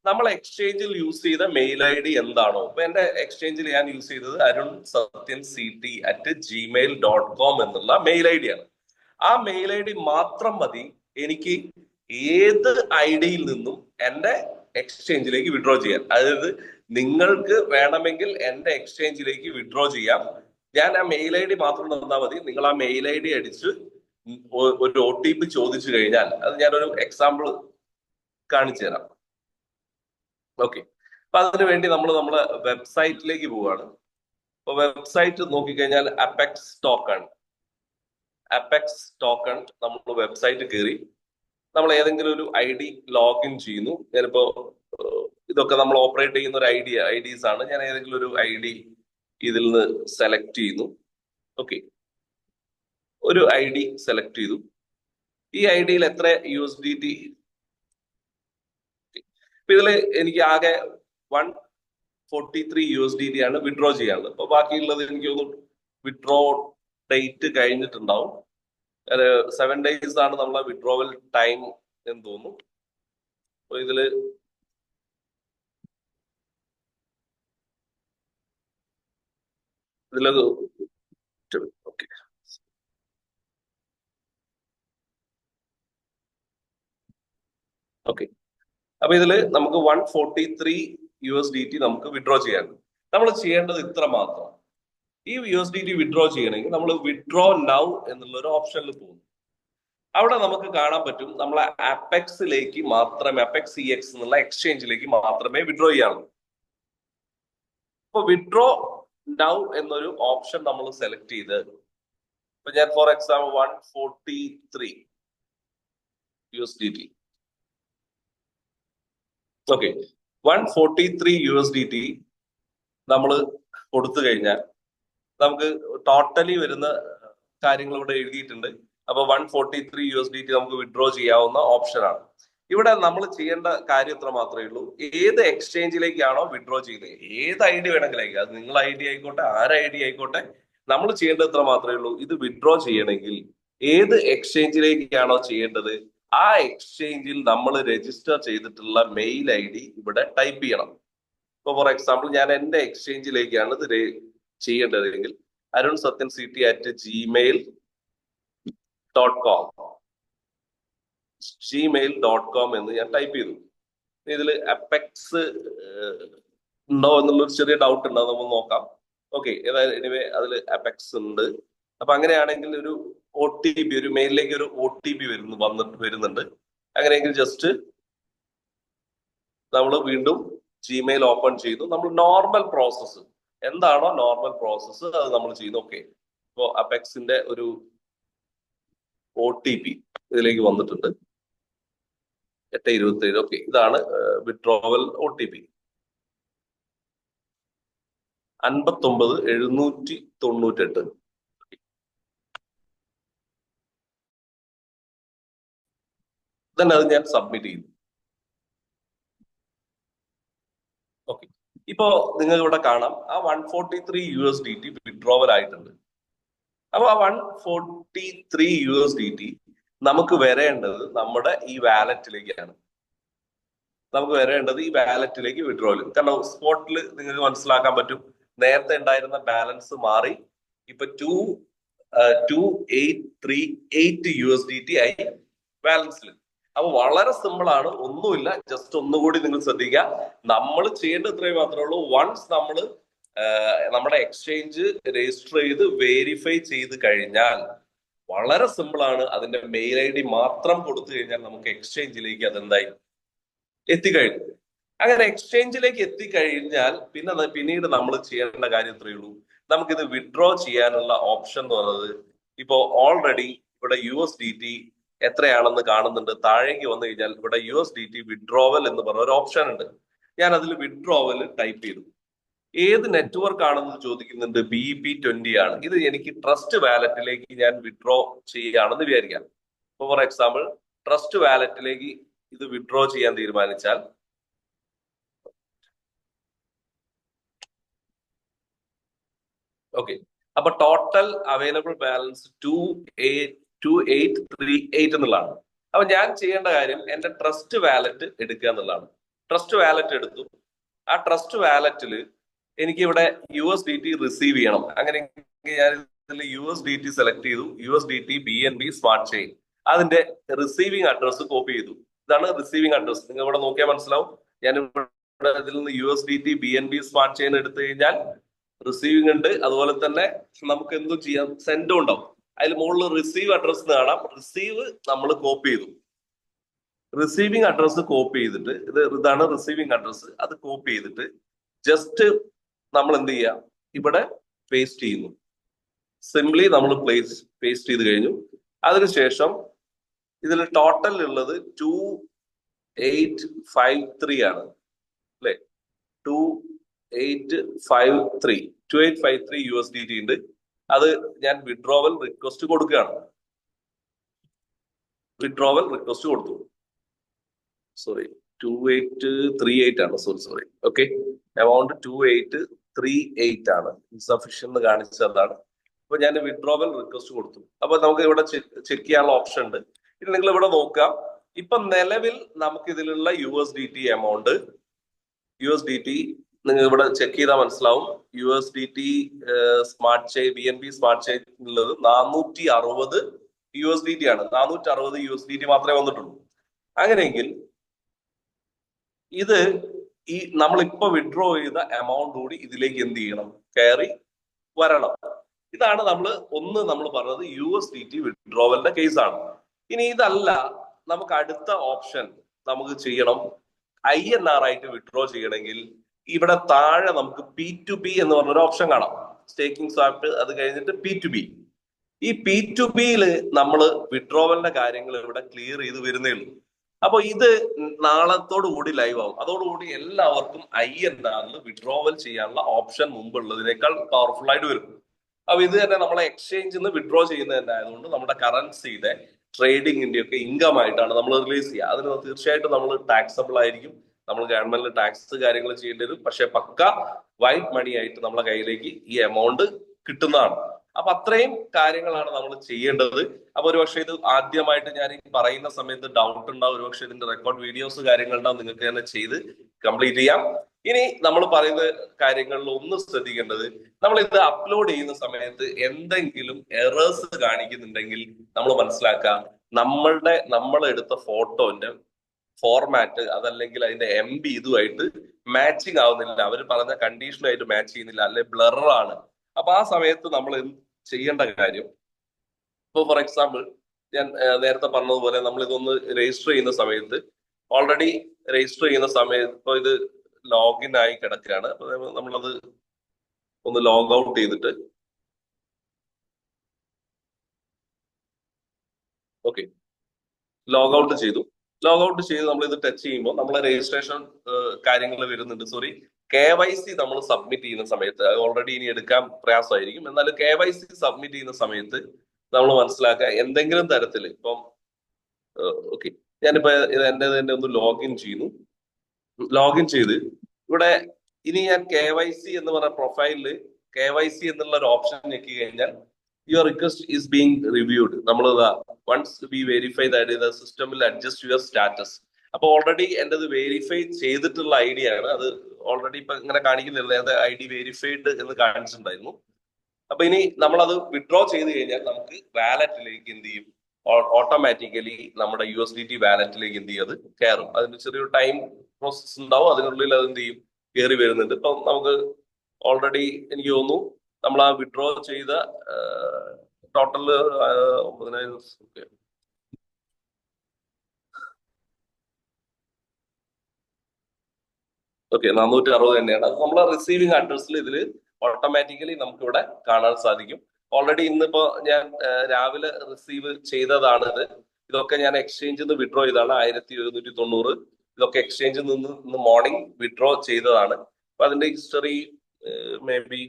നമ്മൾ എക്സ്ചേഞ്ചിൽ യൂസ് ചെയ്ത മെയിൽ ID എന്താണോ, ഇപ്പൊ എന്റെ എക്സ്ചേഞ്ചിൽ ഞാൻ യൂസ് ചെയ്തത് arunsatyant@gmail.com എന്നുള്ള മെയിൽ ID ആണ്. ആ മെയിൽ ID മാത്രം മതി എനിക്ക് ഏത് IDയിൽ നിന്നും എന്റെ എക്സ്ചേഞ്ചിലേക്ക് വിഡ്രോ ചെയ്യാൻ. അതായത് നിങ്ങൾക്ക് വേണമെങ്കിൽ എന്റെ എക്സ്ചേഞ്ചിലേക്ക് വിഡ്രോ ചെയ്യാം. ഞാൻ ആ മെയിൽ ID മാത്രം തന്നാൽ മതി. നിങ്ങൾ ആ മെയിൽ ID അടിച്ച് ഒരു OTP ചോദിച്ചു കഴിഞ്ഞാൽ, അത് ഞാനൊരു എക്സാമ്പിൾ കാണിച്ചു തരാം. ഓക്കെ, അപ്പൊ അതിനു വേണ്ടി നമ്മൾ നമ്മുടെ വെബ്സൈറ്റിലേക്ക് പോവുകയാണ്. അപ്പൊ വെബ്സൈറ്റ് നോക്കിക്കഴിഞ്ഞാൽ അപെക്സ് ടോക്കൺ നമ്മൾ വെബ്സൈറ്റ് കയറി നമ്മൾ ഏതെങ്കിലും ഒരു ID ലോഗിൻ ചെയ്യുന്നു. ഞാനിപ്പോ ഇതൊക്കെ നമ്മൾ ഓപ്പറേറ്റ് ചെയ്യുന്ന ഒരു ഐഡീസ് ആണ്. ഞാൻ ഏതെങ്കിലും ഒരു ID ഇതിൽ നിന്ന് സെലക്ട് ചെയ്യുന്നു. ഓക്കെ, ഒരു ID സെലക്ട് ചെയ്തു. ഈ IDയിൽ എത്ര USDT? ഇതില് എനിക്ക് ആകെ 143 USDT ആണ് വിഡ്രോ ചെയ്യാനുള്ളത്. അപ്പൊ ബാക്കിയുള്ളത് എനിക്ക് തോന്നുന്നു വിഡ്രോ ഡേറ്റ് കഴിഞ്ഞിട്ടുണ്ടാവും. 7 days ആണ് നമ്മളെ വിഡ്രോവൽ ടൈം എന്ന് തോന്നുന്നു. അപ്പൊ ഇതില് ഓക്കെ, ഓക്കെ. അപ്പൊ ഇതില് നമുക്ക് 143 USDT നമുക്ക് വിഡ്രോ ചെയ്യാനുണ്ട്. നമ്മൾ ചെയ്യേണ്ടത് ഇത്ര മാത്രം. ഈ USDT വിഡ്രോ ചെയ്യണമെങ്കിൽ നമ്മൾ വിഡ്രോ നൗ എന്നുള്ള ഒരു ഓപ്ഷനിൽ പോകുന്നു. അവിടെ നമുക്ക് കാണാൻ പറ്റും നമ്മളെ അപെക്സിലേക്ക് മാത്രമേ, അപെക്സ് EX എന്നുള്ള എക്സ്ചേഞ്ചിലേക്ക് മാത്രമേ വിഡ്രോ ചെയ്യാനുള്ളൂ. അപ്പൊ വിഡ്രോ നൗ എന്നൊരു ഓപ്ഷൻ നമ്മൾ സെലക്ട് ചെയ്ത്, ഇപ്പൊ ഞാൻ for example 143 USDT, okay, 143 USDT നമ്മൾ കൊടുത്തു കഴിഞ്ഞാൽ നമുക്ക് ടോട്ടലി വരുന്ന കാര്യങ്ങൾ ഇവിടെ എഴുതിയിട്ടുണ്ട്. അപ്പൊ 143 USDT നമുക്ക് വിഡ്രോ ചെയ്യാവുന്ന ഓപ്ഷനാണ്. ഇവിടെ നമ്മൾ ചെയ്യേണ്ട കാര്യം എത്ര മാത്രമേ ഉള്ളൂ. ഏത് എക്സ്ചേഞ്ചിലേക്കാണോ വിഡ്രോ ചെയ്യുന്നത്, ഏത് ID വേണമെങ്കിലും, അത് നിങ്ങൾ ID ആയിക്കോട്ടെ, ആര് ID ആയിക്കോട്ടെ, നമ്മൾ ചെയ്യേണ്ടത് എത്ര മാത്രമേ ഉള്ളൂ. ഇത് വിഡ്രോ ചെയ്യണമെങ്കിൽ ഏത് എക്സ്ചേഞ്ചിലേക്കാണോ ചെയ്യേണ്ടത്, ആ എക്സ്ചേഞ്ചിൽ നമ്മൾ രജിസ്റ്റർ ചെയ്തിട്ടുള്ള മെയിൽ ID ഇവിടെ ടൈപ്പ് ചെയ്യണം. ഇപ്പൊ ഫോർ എക്സാമ്പിൾ ഞാൻ എന്റെ എക്സ്ചേഞ്ചിലേക്കാണ് ഇത് ചെയ്യേണ്ടതെങ്കിൽ arunsatyncity@gmail.com എന്ന് ഞാൻ ടൈപ്പ് ചെയ്തു. ഇതിൽ അപെക്സ് ഉണ്ടോ എന്നുള്ളൊരു ചെറിയ ഡൗട്ട് ഉണ്ടോ, നമുക്ക് നോക്കാം. ഓക്കെ, ഏതായാലും എനിവേ അതിൽ അപെക്സ് ഉണ്ട്. അപ്പൊ അങ്ങനെയാണെങ്കിൽ ഒരു OTP, ഒരു മെയിലിലേക്ക് ഒരു OTP വരുന്നുണ്ട്. അങ്ങനെയെങ്കിൽ ജസ്റ്റ് നമ്മൾ വീണ്ടും ജിമെയിൽ ഓപ്പൺ ചെയ്തു. നമ്മൾ നോർമൽ പ്രോസസ്സ് എന്താണോ നോർമൽ പ്രോസസ്സ് അത് നമ്മൾ ചെയ്യുന്നു. ഓക്കെ, ഇപ്പോ അപെക്സിന്റെ ഒരു OTP ഇതിലേക്ക് വന്നിട്ടുണ്ട്, 827. ഓക്കെ, ഇതാണ് വിഡ്രോവൽ OTP 59798. തന്നെ അത് ഞാൻ സബ്മിറ്റ് ചെയ്തു. ഓക്കെ, ഇപ്പോ നിങ്ങൾക്ക് ഇവിടെ കാണാം ആ 143 USDT വിഡ്രോവൽ ആയിട്ടുണ്ട്. അപ്പൊ ആ 143 USDT നമുക്ക് വരേണ്ടത് നമ്മുടെ ഈ വാലറ്റിലേക്കാണ്. നമുക്ക് വരേണ്ടത് ഈ വാലറ്റിലേക്ക് വിഡ്രോവൽ. കാരണം സ്പോട്ടിൽ നിങ്ങൾക്ക് മനസ്സിലാക്കാൻ പറ്റും, നേരത്തെ ഉണ്ടായിരുന്ന ബാലൻസ് മാറി ഇപ്പൊ 2838 USDT ആയി ബാലൻസിൽ. അപ്പൊ വളരെ സിമ്പിൾ ആണ്, ഒന്നുമില്ല. ജസ്റ്റ് ഒന്നുകൂടി നിങ്ങൾ ശ്രദ്ധിക്കുക, നമ്മൾ ചെയ്യേണ്ടത് ഇത്രയും മാത്രമേ ഉള്ളൂ. വൺസ് നമ്മൾ നമ്മുടെ എക്സ്ചേഞ്ച് രജിസ്റ്റർ ചെയ്ത് വെരിഫൈ ചെയ്ത് കഴിഞ്ഞാൽ വളരെ സിമ്പിൾ ആണ്. അതിന്റെ മെയിൽ ID മാത്രം കൊടുത്തു കഴിഞ്ഞാൽ നമുക്ക് എക്സ്ചേഞ്ചിലേക്ക് അതെന്തായി എത്തിക്കഴിഞ്ഞു. അങ്ങനെ എക്സ്ചേഞ്ചിലേക്ക് എത്തിക്കഴിഞ്ഞാൽ പിന്നീട് നമ്മൾ ചെയ്യേണ്ട കാര്യം ഇത്രയേ ഉള്ളൂ. നമുക്കിത് വിഡ്രോ ചെയ്യാനുള്ള ഓപ്ഷൻ എന്ന് പറയുന്നത്, ഇപ്പോ ഓൾറെഡി ഇവിടെ USDT എത്രയാണെന്ന് കാണുന്നുണ്ട്. താഴേക്ക് വന്നു കഴിഞ്ഞാൽ ഇവിടെ USDT വിഡ്രോവൽ എന്ന് പറഞ്ഞ ഒരു ഓപ്ഷൻ ഉണ്ട്. ഞാൻ അതിൽ വിഡ്രോവൽ ടൈപ്പ് ചെയ്തു. ഏത് നെറ്റ്വർക്ക് ആണെന്ന് ചോദിക്കുന്നുണ്ട്. BP20 ആണ്. ഇത് എനിക്ക് ട്രസ്റ്റ് വാലറ്റിലേക്ക് ഞാൻ വിഡ്രോ ചെയ്യുകയാണെന്ന് വിചാരിക്കാം. ഇപ്പൊ ഫോർ എക്സാമ്പിൾ ട്രസ്റ്റ് വാലറ്റിലേക്ക് ഇത് വിഡ്രോ ചെയ്യാൻ തീരുമാനിച്ചാൽ, ഓക്കെ, അപ്പൊ ടോട്ടൽ അവൈലബിൾ ബാലൻസ് 2838 എന്നുള്ളതാണ്. അപ്പൊ ഞാൻ ചെയ്യേണ്ട കാര്യം എന്റെ ട്രസ്റ്റ് വാലറ്റ് എടുക്കുക എന്നുള്ളതാണ്. ട്രസ്റ്റ് വാലറ്റ് എടുത്തു. ആ ട്രസ്റ്റ് വാലറ്റിൽ എനിക്ക് ഇവിടെ USDT റിസീവ് ചെയ്യണം. അങ്ങനെ ഞാൻ ഇതിൽ USDT സെലക്ട് ചെയ്തു. USDT BNB സ്മാർട്ട് ചെയിൻ, അതിന്റെ റിസീവിംഗ് അഡ്രസ് കോപ്പി ചെയ്തു. ഇതാണ് റിസീവിംഗ് അഡ്രസ്. നിങ്ങൾ ഇവിടെ നോക്കിയാൽ മനസ്സിലാവും. ഞാൻ ഇവിടെ ഇതിൽ നിന്ന് USDT BNB സ്മാർട്ട് ചെയിൻ എടുത്തു കഴിഞ്ഞാൽ റിസീവിംഗ് ഉണ്ട്. അതുപോലെ തന്നെ നമുക്ക് എന്തും ചെയ്യാം, സെൻഡും ഉണ്ടാവും. അതിൽ മുകളിൽ റിസീവ് അഡ്രസ് കാണാം. റിസീവ് നമ്മൾ കോപ്പി ചെയ്തു. റിസീവിങ് അഡ്രസ്സ് കോപ്പി ചെയ്തിട്ട് ഇതാണ് റിസീവിങ് അഡ്രസ്സ്, അത് കോപ്പി ചെയ്തിട്ട് ജസ്റ്റ് നമ്മൾ എന്ത് ചെയ്യുക, ഇവിടെ പേസ്റ്റ് ചെയ്യുന്നു. സിംപ്ലി നമ്മൾ പേസ്റ്റ് ചെയ്ത് കഴിഞ്ഞു. അതിനുശേഷം ഇതിൽ ടോട്ടൽ ഉള്ളത് 2853 ആണ് അല്ലെ. 2853 USDT ഉണ്ട്. അത് ഞാൻ വിഡ്രോവൽ റിക്വസ്റ്റ് കൊടുക്കുകയാണ്. വിഡ്രോവൽ റിക്വസ്റ്റ് കൊടുത്തു. സോറി 2838 ആണ്. Sorry okay. എമൗണ്ട് 2838 ആണ്. ഇൻസഫിഷ്യന്റ് കാണിച്ചതാണ്. അപ്പൊ ഞാൻ വിഡ്രോവൽ റിക്വസ്റ്റ് കൊടുത്തു. അപ്പൊ നമുക്ക് ഇവിടെ ചെക്ക് ചെയ്യാനുള്ള ഓപ്ഷൻ ഉണ്ട്. ഇനി നിങ്ങൾ ഇവിടെ നോക്കാം. ഇപ്പൊ നിലവിൽ നമുക്ക് ഇതിലുള്ള USDT എമൗണ്ട്, USDT നിങ്ങൾ ഇവിടെ ചെക്ക് ചെയ്താൽ മനസ്സിലാവും. USDT smart chain, BNB smart chain ഉള്ളത് 460 USDT ആണ്. 460 USDT മാത്രമേ വന്നിട്ടുള്ളൂ. അങ്ങനെയെങ്കിൽ ഇത് ഈ നമ്മളിപ്പോ വിഡ്രോ ചെയ്ത എമൗണ്ട് കൂടി ഇതിലേക്ക് എന്ത് ചെയ്യണം, കയറി വരണം. ഇതാണ് നമ്മൾ പറഞ്ഞത് USDT വിഡ്രോവലിന്റെ കേസാണ്. ഇനി ഇതല്ല, നമുക്ക് അടുത്ത ഓപ്ഷൻ നമുക്ക് ചെയ്യണം. INR ആയിട്ട് വിഡ്രോ ചെയ്യണമെങ്കിൽ ഇവിടെ താഴെ നമുക്ക് P2P എന്ന് പറഞ്ഞൊരു ഓപ്ഷൻ കാണാം. സ്റ്റേക്കിംഗ് സ്വാപ്പ്, അത് കഴിഞ്ഞിട്ട് P2P. ഈ P2Pയിൽ നമ്മൾ വിഡ്രോവലിന്റെ കാര്യങ്ങൾ ഇവിടെ ക്ലിയർ ചെയ്ത് വരുന്നേ ഉള്ളൂ. അപ്പൊ ഇത് നാളത്തോടു കൂടി ലൈവ് ആവും. അതോടുകൂടി എല്ലാവർക്കും INR വിഡ്രോവൽ ചെയ്യാനുള്ള ഓപ്ഷൻ മുമ്പുള്ളതിനേക്കാൾ പവർഫുൾ ആയിട്ട് വരും. അപ്പൊ ഇത് തന്നെ നമ്മളെ എക്സ്ചേഞ്ചിൽ നിന്ന് വിഡ്രോ ചെയ്യുന്നത് തന്നെ ആയതുകൊണ്ട് നമ്മുടെ കറൻസിയുടെ ട്രേഡിങ്ങിന്റെ ഒക്കെ ഇൻകം ആയിട്ടാണ് നമ്മൾ റിലീസ് ചെയ്യുക. അതിന് തീർച്ചയായിട്ടും നമ്മൾ ടാക്സബിൾ ആയിരിക്കും. നമ്മൾ ഗവൺമെന്റിൽ ടാക്സ് കാര്യങ്ങൾ ചെയ്യേണ്ടി വരും. പക്ഷെ പക്ക വൈറ്റ് മണി ആയിട്ട് നമ്മളെ കയ്യിലേക്ക് ഈ എമൗണ്ട് കിട്ടുന്നതാണ്. അപ്പൊ അത്രയും കാര്യങ്ങളാണ് നമ്മൾ ചെയ്യേണ്ടത്. അപ്പൊ ഒരുപക്ഷെ ഇത് ആദ്യമായിട്ട് ഞാൻ ഈ പറയുന്ന സമയത്ത് ഡൗട്ട് ഉണ്ടാവും. ഒരുപക്ഷെ ഇതിന്റെ റെക്കോർഡ് വീഡിയോസ് കാര്യങ്ങളുണ്ടാവും. നിങ്ങൾക്ക് തന്നെ ചെയ്ത് കംപ്ലീറ്റ് ചെയ്യാം. ഇനി നമ്മൾ പറയുന്ന കാര്യങ്ങളിൽ ഒന്ന് ശ്രദ്ധിക്കേണ്ടത്, നമ്മൾ ഇത് അപ്ലോഡ് ചെയ്യുന്ന സമയത്ത് എന്തെങ്കിലും എറേഴ്സ് കാണിക്കുന്നുണ്ടെങ്കിൽ നമ്മൾ മനസ്സിലാക്കുക, നമ്മൾ എടുത്ത ഫോട്ടോന്റെ ഫോർമാറ്റ് അതല്ലെങ്കിൽ അതിന്റെ MB ഇതുമായിട്ട് മാച്ചിങ് ആവുന്നില്ല, അവർ പറഞ്ഞ കണ്ടീഷനുമായിട്ട് മാച്ച് ചെയ്യുന്നില്ല, അല്ലെ ബ്ലറാണ്. അപ്പൊ ആ സമയത്ത് നമ്മൾ ചെയ്യേണ്ട കാര്യം, ഇപ്പൊ ഫോർ എക്സാമ്പിൾ ഞാൻ നേരത്തെ പറഞ്ഞതുപോലെ നമ്മൾ ഇതൊന്ന് രജിസ്റ്റർ ചെയ്യുന്ന സമയത്ത്, ഓൾറെഡി രജിസ്റ്റർ ചെയ്യുന്ന സമയത്ത് ഇപ്പൊ ഇത് ലോഗിൻ ആയി കിടക്കുകയാണ്. അപ്പൊ നമ്മളത് ഒന്ന് ലോഗ് ഔട്ട് ചെയ്തിട്ട്, ഓക്കെ, ലോഗ് ഔട്ട് ചെയ്തു നമ്മൾ ഇത് ടച്ച് ചെയ്യുമ്പോൾ നമ്മളെ രജിസ്ട്രേഷൻ കാര്യങ്ങൾ വരുന്നുണ്ട്. സോറി, KYC നമ്മൾ സബ്മിറ്റ് ചെയ്യുന്ന സമയത്ത്, ഓൾറെഡി ഇനി എടുക്കാൻ പ്രയാസമായിരിക്കും, എന്നാലും KYC സബ്മിറ്റ് ചെയ്യുന്ന സമയത്ത് നമ്മൾ മനസ്സിലാക്കുക, എന്തെങ്കിലും തരത്തിൽ ഇപ്പം ഓക്കെ, ഞാനിപ്പോ എന്റെ തന്നെ ഒന്ന് ലോഗിൻ ചെയ്ത് ഇവിടെ ഇനി ഞാൻ KYC എന്ന് പറഞ്ഞ പ്രൊഫൈലില് KYC എന്നുള്ള ഒരു ഓപ്ഷൻ ഞെക്കി കഴിഞ്ഞാൽ your request is being reviewed. നമ്മൾ once we verify that the system will adjust your status. അപ്പൊ ഓൾറെഡി എൻ്റെ അത് വെരിഫൈ ചെയ്തിട്ടുള്ള ID ആണ്. അത് ഓൾറെഡി ഇപ്പൊ ഇങ്ങനെ കാണിക്കുന്നില്ല, നേരത്തെ ID വെരിഫൈഡ് എന്ന് കാണിച്ചിട്ടുണ്ടായിരുന്നു. അപ്പൊ ഇനി നമ്മളത് വിഡ്രോ ചെയ്ത് കഴിഞ്ഞാൽ നമുക്ക് വാലറ്റിലേക്ക് എന്ത് ചെയ്യും, ഓട്ടോമാറ്റിക്കലി നമ്മുടെ USDT വാലറ്റിലേക്ക് എന്ത് ചെയ്യും, അത് കയറും. അതിന് ചെറിയൊരു ടൈം പ്രോസസ് ഉണ്ടാവും. അതിനുള്ളിൽ അത് എന്ത് ചെയ്യും, കയറി വരുന്നുണ്ട്. ഇപ്പം നമുക്ക് ഓൾറെഡി എനിക്ക് തോന്നുന്നു നമ്മൾ ആ വിഡ്രോ ചെയ്ത ടോട്ടൽ 9000 ഓക്കെ 460 തന്നെയാണ്. അത് നമ്മളെ റിസീവിങ് അഡ്രസ്സിൽ ഇതിൽ ഓട്ടോമാറ്റിക്കലി നമുക്ക് ഇവിടെ കാണാൻ സാധിക്കും. ഓൾറെഡി ഇന്നിപ്പോ ഞാൻ രാവിലെ റിസീവ് ചെയ്തതാണ് ഇത്. ഇതൊക്കെ ഞാൻ എക്സ്ചേഞ്ചിൽ നിന്ന് വിഡ്രോ ചെയ്തതാണ്. 1190. ഇതൊക്കെ എക്സ്ചേഞ്ചിൽ നിന്ന് ഇന്ന് മോർണിംഗ് വിഡ്രോ ചെയ്തതാണ്. അപ്പൊ അതിന്റെ ഹിസ്റ്ററി മേ ബി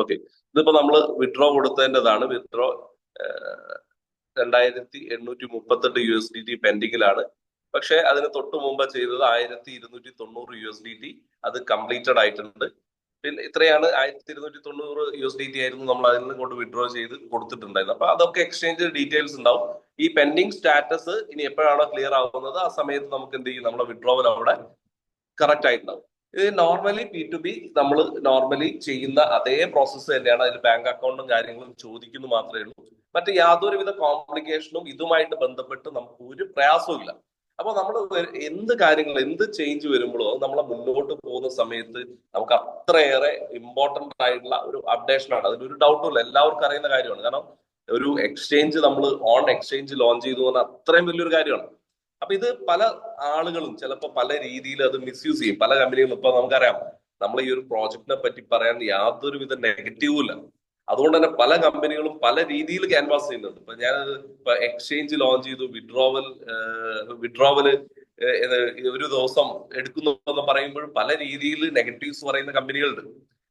ഓക്കെ, ഇതിപ്പോ നമ്മൾ വിഡ്രോ കൊടുത്തതിൻ്റെതാണ്. വിഡ്രോ 2838 USDT പെൻഡിങ്ങിലാണ്. പക്ഷെ അതിന് തൊട്ട് മുമ്പ് ചെയ്തത് 1290 USDT, അത് കംപ്ലീറ്റഡ് ആയിട്ടുണ്ട്. പിന്നെ ഇത്രയാണ് 1290 USDT ആയിരുന്നു നമ്മൾ അതിൽ നിന്ന് കൊണ്ട് വിഡ്രോ ചെയ്ത് കൊടുത്തിട്ടുണ്ടായിരുന്നു. അപ്പൊ അതൊക്കെ എക്സ്ചേഞ്ച് ഡീറ്റെയിൽസ് ഉണ്ടാവും. ഈ പെൻഡിങ് സ്റ്റാറ്റസ് ഇനി എപ്പോഴാണോ ക്ലിയർ ആവുന്നത് ആ സമയത്ത് നമുക്ക് എന്ത് ചെയ്യും, നമ്മുടെ വിഡ്രോവൽ അവിടെ കറക്റ്റ് ആയിട്ടുണ്ടാവും. ഇത് നോർമലി P2P നമ്മൾ നോർമലി ചെയ്യുന്ന അതേ പ്രോസസ്സ് തന്നെയാണ്. അതിൽ ബാങ്ക് അക്കൗണ്ടും കാര്യങ്ങളും ചോദിക്കുന്നു മാത്രമേ ഉള്ളൂ. മറ്റ് യാതൊരുവിധ കോംപ്ലിക്കേഷനും ഇതുമായിട്ട് ബന്ധപ്പെട്ട് നമുക്ക് ഒരു പ്രയാസവും ഇല്ല. അപ്പൊ നമ്മൾ എന്ത് കാര്യങ്ങൾ എന്ത് ചേഞ്ച് വരുമ്പോഴോ അത് നമ്മളെ മുന്നോട്ട് പോകുന്ന സമയത്ത് നമുക്ക് അത്രയേറെ ഇമ്പോർട്ടന്റ് ആയിട്ടുള്ള ഒരു അപ്ഡേഷൻ ആണ്. അതിലൊരു ഡൗട്ടും ഇല്ല, എല്ലാവർക്കും അറിയുന്ന കാര്യമാണ്. കാരണം ഒരു എക്സ്ചേഞ്ച് നമ്മൾ ഓൺ എക്സ്ചേഞ്ച് ലോഞ്ച് ചെയ്തു പറഞ്ഞാൽ അത്രയും വലിയൊരു കാര്യമാണ്. അപ്പൊ ഇത് പല ആളുകളും ചിലപ്പോൾ പല രീതിയിൽ അത് മിസ്യൂസ് ചെയ്യും. പല കമ്പനികളും ഇപ്പൊ നമുക്കറിയാം, നമ്മൾ ഈ ഒരു പ്രോജക്റ്റിനെ പറ്റി പറയാൻ യാതൊരുവിധ നെഗറ്റീവും ഇല്ല. അതുകൊണ്ട് തന്നെ പല കമ്പനികളും പല രീതിയിൽ ക്യാൻവാസ് ചെയ്യുന്നുണ്ട്. ഇപ്പൊ ഞാൻ ഇപ്പൊ എക്സ്ചേഞ്ച് ലോഞ്ച് ചെയ്തു, വിഡ്രോവല് ഒരു ദിവസം എടുക്കുന്നു എന്ന് പറയുമ്പോഴും പല രീതിയിൽ നെഗറ്റീവ്സ് പറയുന്ന കമ്പനികളുണ്ട്.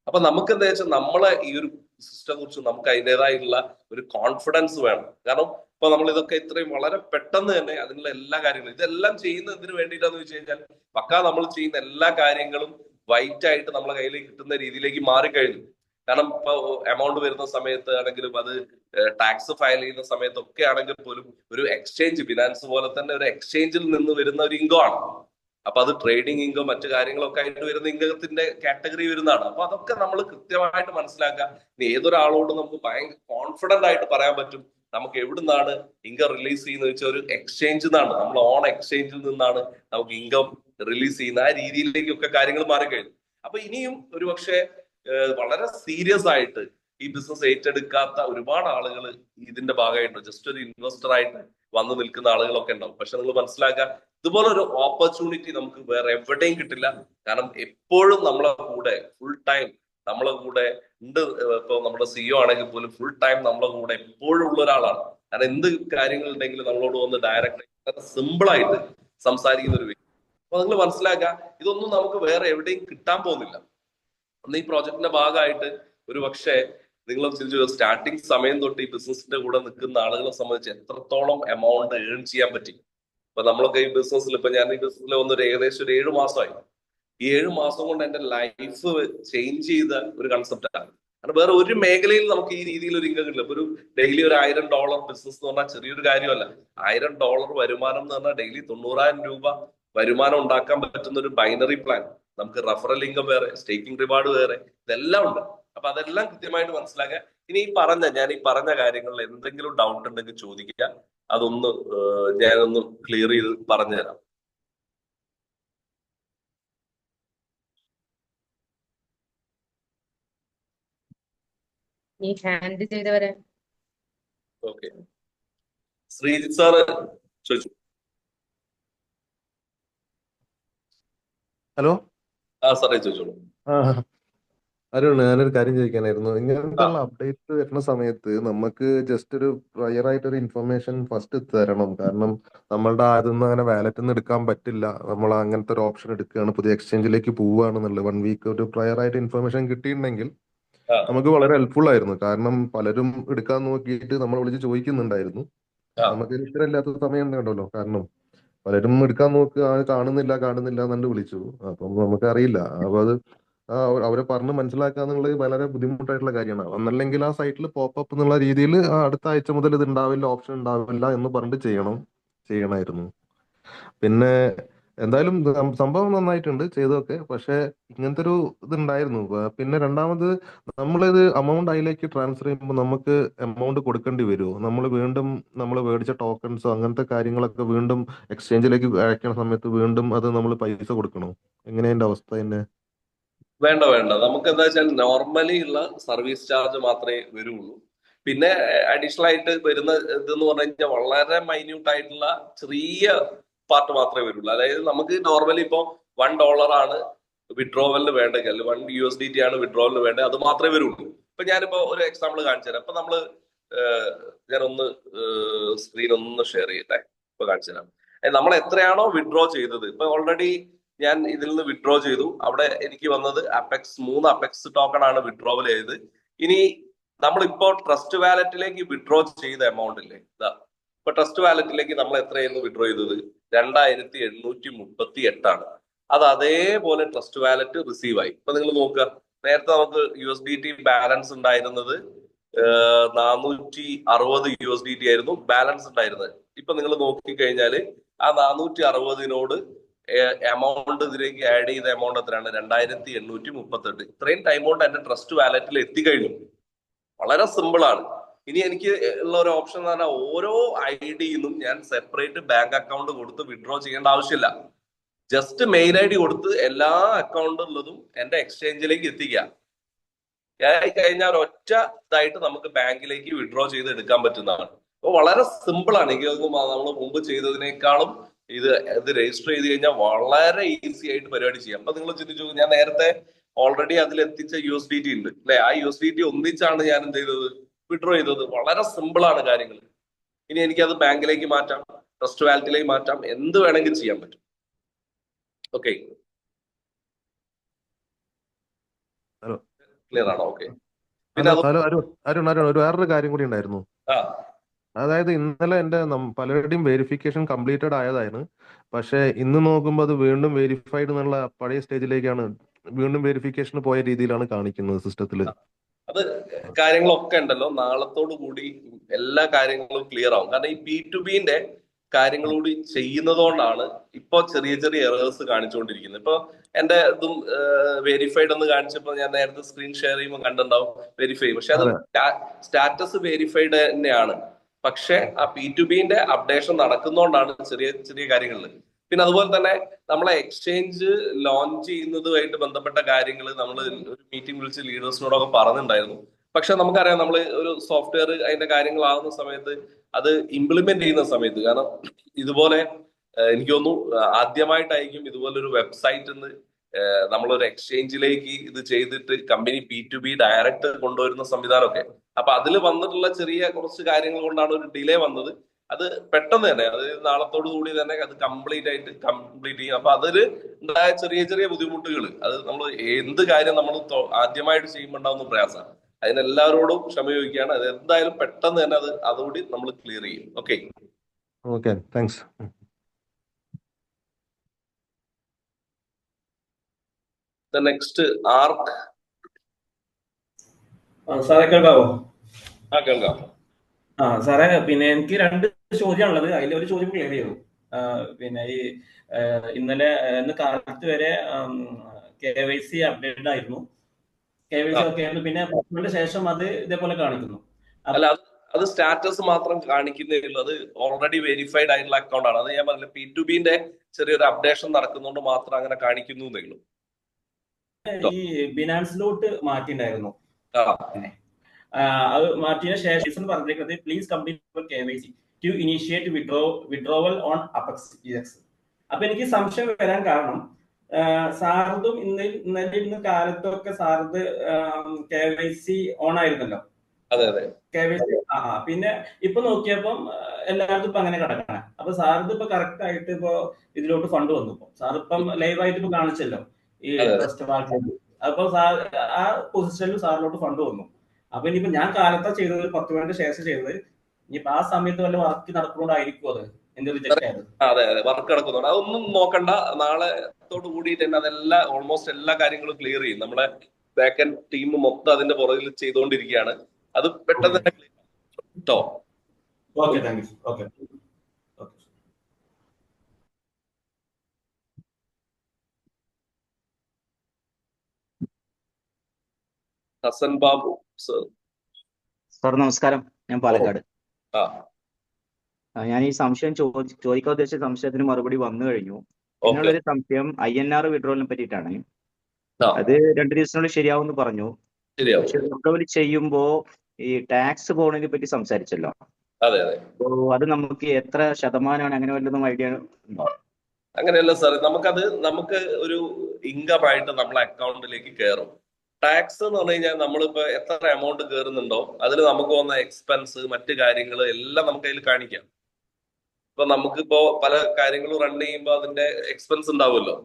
അപ്പൊ നമുക്ക് എന്താ വെച്ചാൽ നമ്മളെ ഈ ഒരു സിസ്റ്റത്തെ കുറിച്ച് നമുക്ക് അതിൻ്റെതായിട്ടുള്ള ഒരു കോൺഫിഡൻസ് വേണം. കാരണം ഇപ്പൊ നമ്മൾ ഇതൊക്കെ ഇത്രയും വളരെ പെട്ടെന്ന് തന്നെ അതിനുള്ള എല്ലാ കാര്യങ്ങളും ഇതെല്ലാം ചെയ്യുന്നതിന് വേണ്ടിയിട്ടാന്ന് വെച്ച് കഴിഞ്ഞാൽ പക്കാ നമ്മൾ ചെയ്യുന്ന എല്ലാ കാര്യങ്ങളും വൈറ്റ് ആയിട്ട് നമ്മളെ കയ്യിലേക്ക് കിട്ടുന്ന രീതിയിലേക്ക് മാറിക്കഴിഞ്ഞു. കാരണം ഇപ്പൊ എമൗണ്ട് വരുന്ന സമയത്ത് ആണെങ്കിലും അത് ടാക്സ് ഫയൽ ചെയ്യുന്ന സമയത്തൊക്കെ ആണെങ്കിൽ പോലും ഒരു എക്സ്ചേഞ്ച്, ഫിനാൻസ് പോലെ തന്നെ ഒരു എക്സ്ചേഞ്ചിൽ നിന്ന് വരുന്ന ഒരു ഇൻകം ആണ്. അപ്പൊ അത് ട്രേഡിംഗ് ഇൻകം മറ്റു കാര്യങ്ങളൊക്കെ ആയിട്ട് വരുന്ന ഇൻകത്തിന്റെ കാറ്റഗറി വരുന്നതാണ്. അപ്പൊ അതൊക്കെ നമ്മൾ കൃത്യമായിട്ട് മനസ്സിലാക്കുക. ഇനി ഏതൊരാളോട് നമുക്ക് ഭയങ്കര കോൺഫിഡന്റ് ആയിട്ട് പറയാൻ പറ്റും നമുക്ക് എവിടുന്നാണ് ഇൻകം റിലീസ് ചെയ്യുന്നത് വെച്ചാൽ ഒരു എക്സ്ചേഞ്ചിൽ നിന്നാണ്, നമ്മൾ ഓൺ എക്സ്ചേഞ്ചിൽ നിന്നാണ് നമുക്ക് ഇൻകം റിലീസ് ചെയ്യുന്ന ആ രീതിയിലേക്കൊക്കെ കാര്യങ്ങൾ മാറിക്കഴിഞ്ഞു. അപ്പൊ ഇനിയും ഒരുപക്ഷെ വളരെ സീരിയസ് ആയിട്ട് ഈ ബിസിനസ് ഏറ്റെടുക്കാത്ത ഒരുപാട് ആളുകൾ ഇതിന്റെ ഭാഗമായിട്ട് ജസ്റ്റ് ഒരു ഇൻവെസ്റ്റർ ആയിട്ട് വന്നു നിൽക്കുന്ന ആളുകളൊക്കെ ഉണ്ടാവും. പക്ഷെ നിങ്ങൾ മനസ്സിലാക്കുക, ഇതുപോലെ ഒരു ഓപ്പർച്യൂണിറ്റി നമുക്ക് വേറെ എവിടെയും കിട്ടില്ല. കാരണം എപ്പോഴും നമ്മളെ കൂടെ ഫുൾ ടൈം നമ്മളെ കൂടെ ഉണ്ട്. ഇപ്പൊ നമ്മുടെ സിഇഒ ആണെങ്കിൽ പോലും ഫുൾ ടൈം നമ്മളെ കൂടെ എപ്പോഴും ഉള്ള ഒരാളാണ്. കാരണം എന്ത് കാര്യങ്ങൾ ഉണ്ടെങ്കിലും നമ്മളോട് വന്ന് ഡയറക്റ്റ് സിമ്പിൾ ആയിട്ട് സംസാരിക്കുന്ന ഒരു വ്യക്തി. അപ്പൊ നിങ്ങൾ മനസ്സിലാക്കുക, ഇതൊന്നും നമുക്ക് വേറെ എവിടെയും കിട്ടാൻ പോകുന്നില്ല. അന്ന് ഈ പ്രോജക്റ്റിന്റെ ഭാഗമായിട്ട് ഒരു പക്ഷേ നിങ്ങൾ സ്റ്റാർട്ടിങ് സമയം തൊട്ട് ഈ ബിസിനസിന്റെ കൂടെ നിൽക്കുന്ന ആളുകളെ സംബന്ധിച്ച് എത്രത്തോളം എമൗണ്ട് ഏൺ ചെയ്യാൻ പറ്റി. ഇപ്പൊ നമ്മളൊക്കെ ഈ ബിസിനസ്സിൽ, ഇപ്പൊ ഞാൻ ഈ ബിസിനസ്സിൽ വന്നൊരു ഏകദേശം ഒരു 7 മാസമായി. ഈ 7 മാസം കൊണ്ട് എന്റെ ലൈഫ് ചേഞ്ച് ചെയ്ത ഒരു കൺസെപ്റ്റാണ്. കാരണം വേറെ ഒരു മേഖലയിൽ നമുക്ക് ഈ രീതിയിൽ ഒരു ഇൻകം കിട്ടില്ല. ഇപ്പൊ ഒരു ഡെയിലി ഒരു $1000 ബിസിനസ് എന്ന് പറഞ്ഞാൽ ചെറിയൊരു കാര്യമല്ല. $1000 വരുമാനം എന്ന് പറഞ്ഞാൽ ഡെയിലി 90,000 രൂപ വരുമാനം ഉണ്ടാക്കാൻ പറ്റുന്ന ഒരു ബൈനറി പ്ലാൻ. നമുക്ക് റഫറൽ ഇൻകം വേറെ, സ്റ്റേക്കിംഗ് റിവാർഡ് വേറെ, ഇതെല്ലാം ഉണ്ട്. അപ്പൊ അതെല്ലാം കൃത്യമായിട്ട് മനസ്സിലാക്കുക. ഇനി ഞാൻ ഈ പറഞ്ഞ കാര്യങ്ങളിൽ എന്തെങ്കിലും ഡൗട്ട് ഉണ്ടെങ്കിൽ ചോദിക്കുക. അതൊന്ന് ഞാനൊന്ന് ക്ലിയർ ചെയ്ത് പറഞ്ഞുതരാം. ഈ ഹാൻഡ് ചെയ്തവരെ ഓക്കെ, ശ്രീജിത്ത് സാറ് ചോദിച്ചു. ഹലോ, സാറേ ചോദിച്ചോളൂ. അരുൺ, ഞാനൊരു കാര്യം ചോദിക്കാനായിരുന്നു. ഇങ്ങനത്തെ ഉള്ള അപ്ഡേറ്റ് വരുന്ന സമയത്ത് നമുക്ക് ജസ്റ്റ് ഒരു പ്രയർ ആയിട്ട് ഒരു ഇൻഫർമേഷൻ ഫസ്റ്റ് തരണം. കാരണം നമ്മളുടെ അതൊന്നും അങ്ങനെ വാലറ്റിൽ നിന്ന് എടുക്കാൻ പറ്റില്ല. നമ്മൾ അങ്ങനത്തെ ഒരു ഓപ്ഷൻ എടുക്കുകയാണ്, പുതിയ എക്സ്ചേഞ്ചിലേക്ക് പോവുകയാണെന്നുള്ളത് 1 വീക്ക് ഒരു പ്രയർ ആയിട്ട് ഇൻഫർമേഷൻ കിട്ടിയിട്ടുണ്ടെങ്കിൽ നമുക്ക് വളരെ ഹെൽപ്ഫുൾ ആയിരുന്നു. കാരണം പലരും എടുക്കാൻ നോക്കിയിട്ട് നമ്മൾ വിളിച്ച് ചോദിക്കുന്നുണ്ടായിരുന്നു. നമുക്ക് ഇല്ലാത്ത സമയം ഉണ്ടല്ലോ. കാരണം പലരും എടുക്കാൻ നോക്കുക, കാണുന്നില്ല എന്നു വിളിച്ചു. അപ്പം നമുക്കറിയില്ല. അപ്പൊ അത് അവരെ പറഞ്ഞ് മനസ്സിലാക്കുക വളരെ ബുദ്ധിമുട്ടായിട്ടുള്ള കാര്യമാണ്. ഒന്നല്ലെങ്കിൽ ആ സൈറ്റിൽ പോപ്പപ്പ് എന്നുള്ള രീതിയിൽ അടുത്ത ആഴ്ച മുതൽ ഇത് ഉണ്ടാവില്ല, ഓപ്ഷൻ ഉണ്ടാവില്ല എന്ന് പറഞ്ഞിട്ട് ചെയ്യണമായിരുന്നു. പിന്നെ എന്തായാലും സംഭവം നന്നായിട്ടുണ്ട് ചെയ്തതൊക്കെ. പക്ഷെ ഇങ്ങനത്തെ ഒരു ഇതുണ്ടായിരുന്നു. പിന്നെ രണ്ടാമത്, നമ്മളിത് അമൗണ്ട് അതിലേക്ക് ട്രാൻസ്ഫർ ചെയ്യുമ്പോൾ നമുക്ക് എമൗണ്ട് കൊടുക്കേണ്ടി വരുമോ? നമ്മൾ മേടിച്ച ടോക്കൺസോ അങ്ങനത്തെ കാര്യങ്ങളൊക്കെ വീണ്ടും എക്സ്ചേഞ്ചിലേക്ക് അയക്കണ സമയത്ത് വീണ്ടും അത് നമ്മൾ പൈസ കൊടുക്കണോ? എങ്ങനെയാ അവസ്ഥ തന്നെ? വേണ്ട, നമുക്ക് എന്താ വെച്ചാൽ നോർമലി ഉള്ള സർവീസ് ചാർജ് മാത്രമേ വരുള്ളൂ. പിന്നെ അഡീഷണൽ ആയിട്ട് വരുന്ന ഇതെന്ന് പറഞ്ഞു കഴിഞ്ഞാൽ വളരെ മൈന്യൂട്ട് ആയിട്ടുള്ള ചെറിയ പാർട്ട് മാത്രമേ വരുള്ളൂ. അതായത് നമുക്ക് നോർമലി ഇപ്പൊ $1 ആണ് വിഡ്രോവലിന് വേണ്ടെങ്കിൽ, അല്ലെങ്കിൽ $1 ആണ് വിഡ്രോവലിന് വേണ്ടത്, അത് മാത്രമേ വരുള്ളൂ. ഇപ്പൊ ഞാനിപ്പോ ഒരു എക്സാമ്പിൾ കാണിച്ചു തരാം. ഇപ്പൊ ഞാനൊന്ന് സ്ക്രീൻ ഒന്ന് ഷെയർ ചെയ്യട്ടെ. ഇപ്പൊ കാണിച്ചു തരാം. നമ്മൾ എത്രയാണോ വിഡ്രോ ചെയ്തത്, ഇപ്പൊ ഓൾറെഡി ഞാൻ ഇതിൽ നിന്ന് വിഡ്രോ ചെയ്തു. അവിടെ എനിക്ക് വന്നത് 3 അപെക്സ് ടോക്കൺ ആണ് വിഡ്രോവൽ ചെയ്തത്. ഇനി നമ്മളിപ്പോ ട്രസ്റ്റ് വാലറ്റിലേക്ക് വിഡ്രോ ചെയ്ത എമൗണ്ട് ഇല്ലേ, ഇപ്പൊ ട്രസ്റ്റ് വാലറ്റിലേക്ക് നമ്മൾ എത്രയായിരുന്നു വിഡ്രോ ചെയ്തത്? 2838 ആണ്. അത് അതേപോലെ ട്രസ്റ്റ് വാലറ്റ് റിസീവ് ആയി. ഇപ്പൊ നിങ്ങൾ നോക്കുക, നേരത്തെ നമുക്ക് USDT ബാലൻസ് ഉണ്ടായിരുന്നത് 460 USDT ആയിരുന്നു ബാലൻസ് ഉണ്ടായിരുന്നത്. ഇപ്പൊ നിങ്ങൾ നോക്കിക്കഴിഞ്ഞാല് ആ 460 എമൗണ്ട് ഇതിലേക്ക് ആഡ് ചെയ്ത എമൗണ്ട് എത്രയാണ്? 2838. ഇത്രയും ടൈം കൊണ്ട് എന്റെ ട്രസ്റ്റ് വാലറ്റിൽ എത്തിക്കഴിഞ്ഞു. വളരെ സിമ്പിൾ ആണ്. ഇനി എനിക്ക് ഉള്ള ഒരു ഓപ്ഷൻ എന്ന് പറഞ്ഞാൽ ഓരോ ഐഡിന്നും ഞാൻ സെപ്പറേറ്റ് ബാങ്ക് അക്കൗണ്ട് കൊടുത്ത് വിഡ്രോ ചെയ്യേണ്ട ആവശ്യമില്ല. ജസ്റ്റ് മെയിൽ ഐ ഡി കൊടുത്ത് എല്ലാ അക്കൗണ്ടുള്ളതും എന്റെ എക്സ്ചേഞ്ചിലേക്ക് എത്തിക്കുക. കഴിഞ്ഞാൽ ഒറ്റ ഇതായിട്ട് നമുക്ക് ബാങ്കിലേക്ക് വിഡ്രോ ചെയ്ത് എടുക്കാൻ പറ്റുന്നതാണ്. അപ്പൊ വളരെ സിമ്പിൾ ആണ്. എനിക്ക് നമ്മൾ മുമ്പ് ചെയ്തതിനേക്കാളും ഇത് രജിസ്റ്റർ ചെയ്ത് കഴിഞ്ഞാൽ വളരെ ഈസി ആയിട്ട് പരിപാടി ചെയ്യാം. അപ്പൊ നിങ്ങൾ ചിന്തിച്ചു, ഞാൻ നേരത്തെ ഓൾറെഡി അതിൽ എത്തിച്ച USDT ഉണ്ട് അല്ലെ, ആ USDT ഒന്നിച്ചാണ് ഞാൻ എന്ത് ചെയ്തത്, വിഡ്രോ ചെയ്തത്. വളരെ സിമ്പിൾ ആണ് കാര്യങ്ങൾ. ഇനി എനിക്കത് ബാങ്കിലേക്ക് മാറ്റാം, ട്രസ്റ്റ് വാലറ്റിലേക്ക് മാറ്റാം, എന്ത് വേണമെങ്കിലും ചെയ്യാൻ പറ്റും. ഓക്കെ, ഹലോ ക്ലിയർ ആണോ? ഓക്കെ. പിന്നെ ഹലോ ഹലോ അരുൺ ഒരു വേറൊരു കാര്യം കൂടി ഉണ്ടായിരുന്നു. ആ അതായത് ഇന്നലെ എന്റെ പലരുടെയും വെരിഫിക്കേഷൻ കംപ്ലീറ്റഡ് ആയതായിരുന്നു. പക്ഷെ ഇന്ന് നോക്കുമ്പോൾ അത് വീണ്ടും വെരിഫൈഡ് എന്നുള്ള പഴയ സ്റ്റേജിലേക്കാണ്, വീണ്ടും വെരിഫിക്കേഷൻ പോയ രീതിയിലാണ് കാണിക്കുന്നത് സിസ്റ്റത്തില്. അത് കാര്യങ്ങളൊക്കെ ഉണ്ടല്ലോ, നാളത്തോടു കൂടി എല്ലാ കാര്യങ്ങളും ക്ലിയർ ആവും. കാരണം ഈ P2Bന്റെ കാര്യങ്ങളൂടി ചെയ്യുന്നതുകൊണ്ടാണ് ഇപ്പൊ ചെറിയ ചെറിയ എറേഴ്സ് കാണിച്ചുകൊണ്ടിരിക്കുന്നത്. ഇപ്പൊ എന്റെ ഇതും വെരിഫൈഡ് എന്ന് കാണിച്ചപ്പോ ഞാൻ നേരത്തെ സ്ക്രീൻ ഷെയർ ചെയ്യുമ്പോൾ കണ്ടിട്ടുണ്ടാവും വെരിഫൈ. പക്ഷെ അത് സ്റ്റാറ്റസ് വെരിഫൈഡ് തന്നെയാണ്. പക്ഷെ ആ P2Bന്റെ അപ്ഡേഷൻ നടക്കുന്നതുകൊണ്ടാണ് ചെറിയ ചെറിയ കാര്യങ്ങളിൽ. പിന്നെ അതുപോലെ തന്നെ നമ്മളെ എക്സ്ചേഞ്ച് ലോഞ്ച് ചെയ്യുന്നതുമായിട്ട് ബന്ധപ്പെട്ട കാര്യങ്ങൾ നമ്മൾ ഒരു മീറ്റിംഗ് വിളിച്ച് ലീഡേഴ്സിനോടൊക്കെ പറഞ്ഞിട്ടുണ്ടായിരുന്നു. പക്ഷെ നമുക്കറിയാം, നമ്മൾ ഒരു സോഫ്റ്റ്വെയർ അതിന്റെ കാര്യങ്ങളാകുന്ന സമയത്ത് അത് ഇംപ്ലിമെന്റ് ചെയ്യുന്ന സമയത്ത്, കാരണം ഇതുപോലെ എനിക്ക് തോന്നുന്നു ആദ്യമായിട്ടായിരിക്കും ഇതുപോലൊരു വെബ്സൈറ്റിൽ നമ്മളൊരു എക്സ്ചേഞ്ചിലേക്ക് ഇത് ചെയ്തിട്ട് കമ്പനി P2B ഡയറക്റ്റ് കൊണ്ടുവരുന്ന സംവിധാനമൊക്കെ. അപ്പൊ അതിൽ വന്നിട്ടുള്ള ചെറിയ കുറച്ച് കാര്യങ്ങൾ കൊണ്ടാണ് ഒരു ഡിലേ വന്നത്. അത് പെട്ടെന്ന് തന്നെ, അത് നാളത്തോടു കൂടി തന്നെ അത് കംപ്ലീറ്റ് ചെയ്യും. അപ്പൊ അതിൽ ഉണ്ടായ ചെറിയ ചെറിയ ബുദ്ധിമുട്ടുകൾ, അത് നമ്മൾ എന്ത് കാര്യം നമ്മൾ ആദ്യമായിട്ട് ചെയ്യുമ്പോൾ ഉണ്ടാവുന്ന പ്രയാസമാണ്. അതിനെല്ലാവരോടും ക്ഷമ ചോദിക്കുകയാണ്. അത് എന്തായാലും പെട്ടെന്ന് തന്നെ അതുകൂടി നമ്മൾ ക്ലിയർ ചെയ്യും. Okay, okay, thanks. നെക്സ്റ്റ് ആർക്ക്. സാറേ കേൾക്കാവോ? കേൾക്കാം. സാറേ, പിന്നെ എനിക്ക് 2 ചോദ്യമാണുള്ളത്. അതിലൊരു ചോദ്യം ക്ലിയർ ചെയ്തു. പിന്നെ ഈ ഇന്ന് കാലത്ത് വരെ KYC അപ്ഡേറ്റഡ് ആയിരുന്നു, KYC ഒക്കെ ആയിരുന്നു. പിന്നെ പോസ്റ്റ്മെന്റിന് ശേഷം അത് ഇതേപോലെ കാണിക്കുന്നു. അല്ല, അത് സ്റ്റാറ്റസ് മാത്രം കാണിക്കുന്നേ ഉള്ളൂ. അത് ഓൾറെഡി വെരിഫൈഡ് ആയിട്ടുള്ള അക്കൗണ്ട് ആണ്. അത് ഞാൻ പറഞ്ഞില്ല, P2Bന്റെ ചെറിയൊരു അപ്ഡേഷൻ നടക്കുന്നതുകൊണ്ട് മാത്രം അങ്ങനെ കാണിക്കുന്നു എന്നേ ഉള്ളൂ. ഈ ബിനാൻസിലോട്ട് മാറ്റിണ്ടായിരുന്നു. അത് മാറ്റിയതിനു ശേഷം പറഞ്ഞിരിക്കുന്നത് please complete KYC to initiate withdrawal on apex EX. അപ്പൊ എനിക്ക് സംശയം വരാൻ കാരണം, സാറതും ഇന്ന് കാലത്തൊക്കെ സാറത് KYC ഓൺ ആയിരുന്നല്ലോ. KYC. പിന്നെ ഇപ്പൊ നോക്കിയപ്പം എല്ലായിടത്തും ഇപ്പൊ അങ്ങനെ കിടക്കണം. അപ്പൊ സാറിത് ഇപ്പൊ കറക്റ്റ് ആയിട്ട് ഇപ്പൊ ഇതിലോട്ട് ഫണ്ട് വന്നു. ഇപ്പൊ സാറിപ്പം ലൈവായിട്ട് ഇപ്പൊ കാണിച്ചല്ലോ ഈ ട്രസ്റ്റ് വാലറ്റ്. അപ്പൊ ആ പൊസിഷനിൽ സാറിലോട്ട് ഫണ്ട് വന്നു. അപ്പൊ ഇനിയിപ്പോ ഞാൻ കാലത്താ ചെയ്തത്, 10 മിനിറ്റ് ശേഷം ചെയ്തത്. ഇനിയിപ്പോ ആ സമയത്ത് വല്ല വർക്ക് നടക്കുന്നോണ്ടായിരിക്കും അത് എന്റെ റിജക്ട് ആയത്. അതെ, വർക്ക് നടക്കുന്നുണ്ട്. അതൊന്നും നോക്കണ്ട. നാളെത്തോട് കൂടിയിട്ട് തന്നെ അതെല്ലാം ഓൾമോസ്റ്റ് എല്ലാ കാര്യങ്ങളും ക്ലിയർ ചെയ്യും. നമ്മളെ ബാക്ക് എൻഡ് ടീം മൊത്തം അതിന്റെ പുറകിൽ ചെയ്തുകൊണ്ടിരിക്കുകയാണ്. അത് പെട്ടെന്ന് തന്നെ ക്ലിയർ കേട്ടോ. Okay, thank you. Okay. Hasan Babu sir നമസ്കാരം, ഞാൻ പാലക്കാട്. ഞാൻ ഈ സംശയം ചോദിക്കാൻ ഉദ്ദേശിച്ച സംശയത്തിന് മറുപടി വന്നു കഴിഞ്ഞു. പിന്നുള്ളൊരു സംശയം INR വിഡ്രോലിനെ പറ്റിയിട്ടാണ്. അത് 2 ദിവസത്തിനുള്ളിൽ ശരിയാവുമെന്ന് പറഞ്ഞു. പക്ഷെ വിഡ്രോവൽ ചെയ്യുമ്പോ ഈ ടാക്സ് പോണതിനെ പറ്റി സംസാരിച്ചല്ലോ. അപ്പോ അത് നമുക്ക് എത്ര ശതമാനമാണ്, അങ്ങനെ വല്ലതും ഐഡിയ ഉണ്ടോ? അങ്ങനെയല്ല സാർ, നമുക്ക് ഒരു ഇൻകം ആയിട്ട് നമ്മളെ അക്കൗണ്ടിലേക്ക് കയറും. ടാക്സ് എന്ന് പറഞ്ഞു കഴിഞ്ഞാൽ നമ്മളിപ്പോ എത്ര എമൗണ്ട് കയറുന്നുണ്ടോ അതിൽ നമുക്ക് വന്ന എക്സ്പെൻസ്, മറ്റു കാര്യങ്ങൾ എല്ലാം നമുക്ക് അതിൽ കാണിക്കാം. ഇപ്പൊ നമുക്കിപ്പോ പല കാര്യങ്ങളും റൺ ചെയ്യുമ്പോ അതിന്റെ എക്സ്പെൻസ് ഉണ്ടാവുമല്ലോ.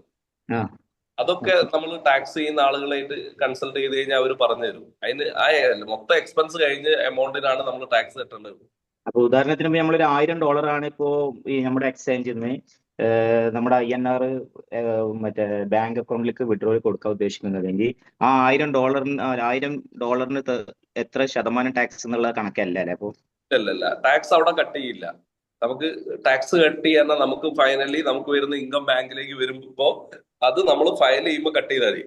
അതൊക്കെ നമ്മൾ ടാക്സ് ചെയ്യുന്ന ആളുകളായിട്ട് കൺസൾട്ട് ചെയ്ത് കഴിഞ്ഞാൽ അവർ പറഞ്ഞു തരും. അതിന് മൊത്തം എക്സ്പെൻസ് കഴിഞ്ഞ് എമൗണ്ടിനാണ് നമ്മൾ ടാക്സ് കെട്ടേണ്ടത്. അപ്പൊ ഉദാഹരണത്തിന് നമ്മളൊരു $1000 ആണ് ഇപ്പോ ഈ നമ്മുടെ എക്സ്ചേഞ്ചിൽ നിന്ന് നമ്മുടെ INR മറ്റേ ബാങ്ക് അക്കൗണ്ടിലേക്ക് വിഡ്രോൾ കൊടുക്കാൻ ഉദ്ദേശിക്കുന്നതെങ്കിൽ ആ $1000 എത്ര ശതമാനം ടാക്സ് എന്നുള്ള കണക്കല്ല അല്ലേ? അപ്പൊ ഇല്ല, ടാക്സ് അവിടെ കട്ട് ചെയ്യില്ല. നമുക്ക് ടാക്സ് കട്ട് ചെയ്യാൻ നമുക്ക് ഫൈനലി നമുക്ക് വരുന്ന ഇൻകം ബാങ്കിലേക്ക് വരുമ്പോ അത് നമ്മൾ ഫയൽ ചെയ്യുമ്പോൾ കട്ട് ചെയ്താൽ മതി.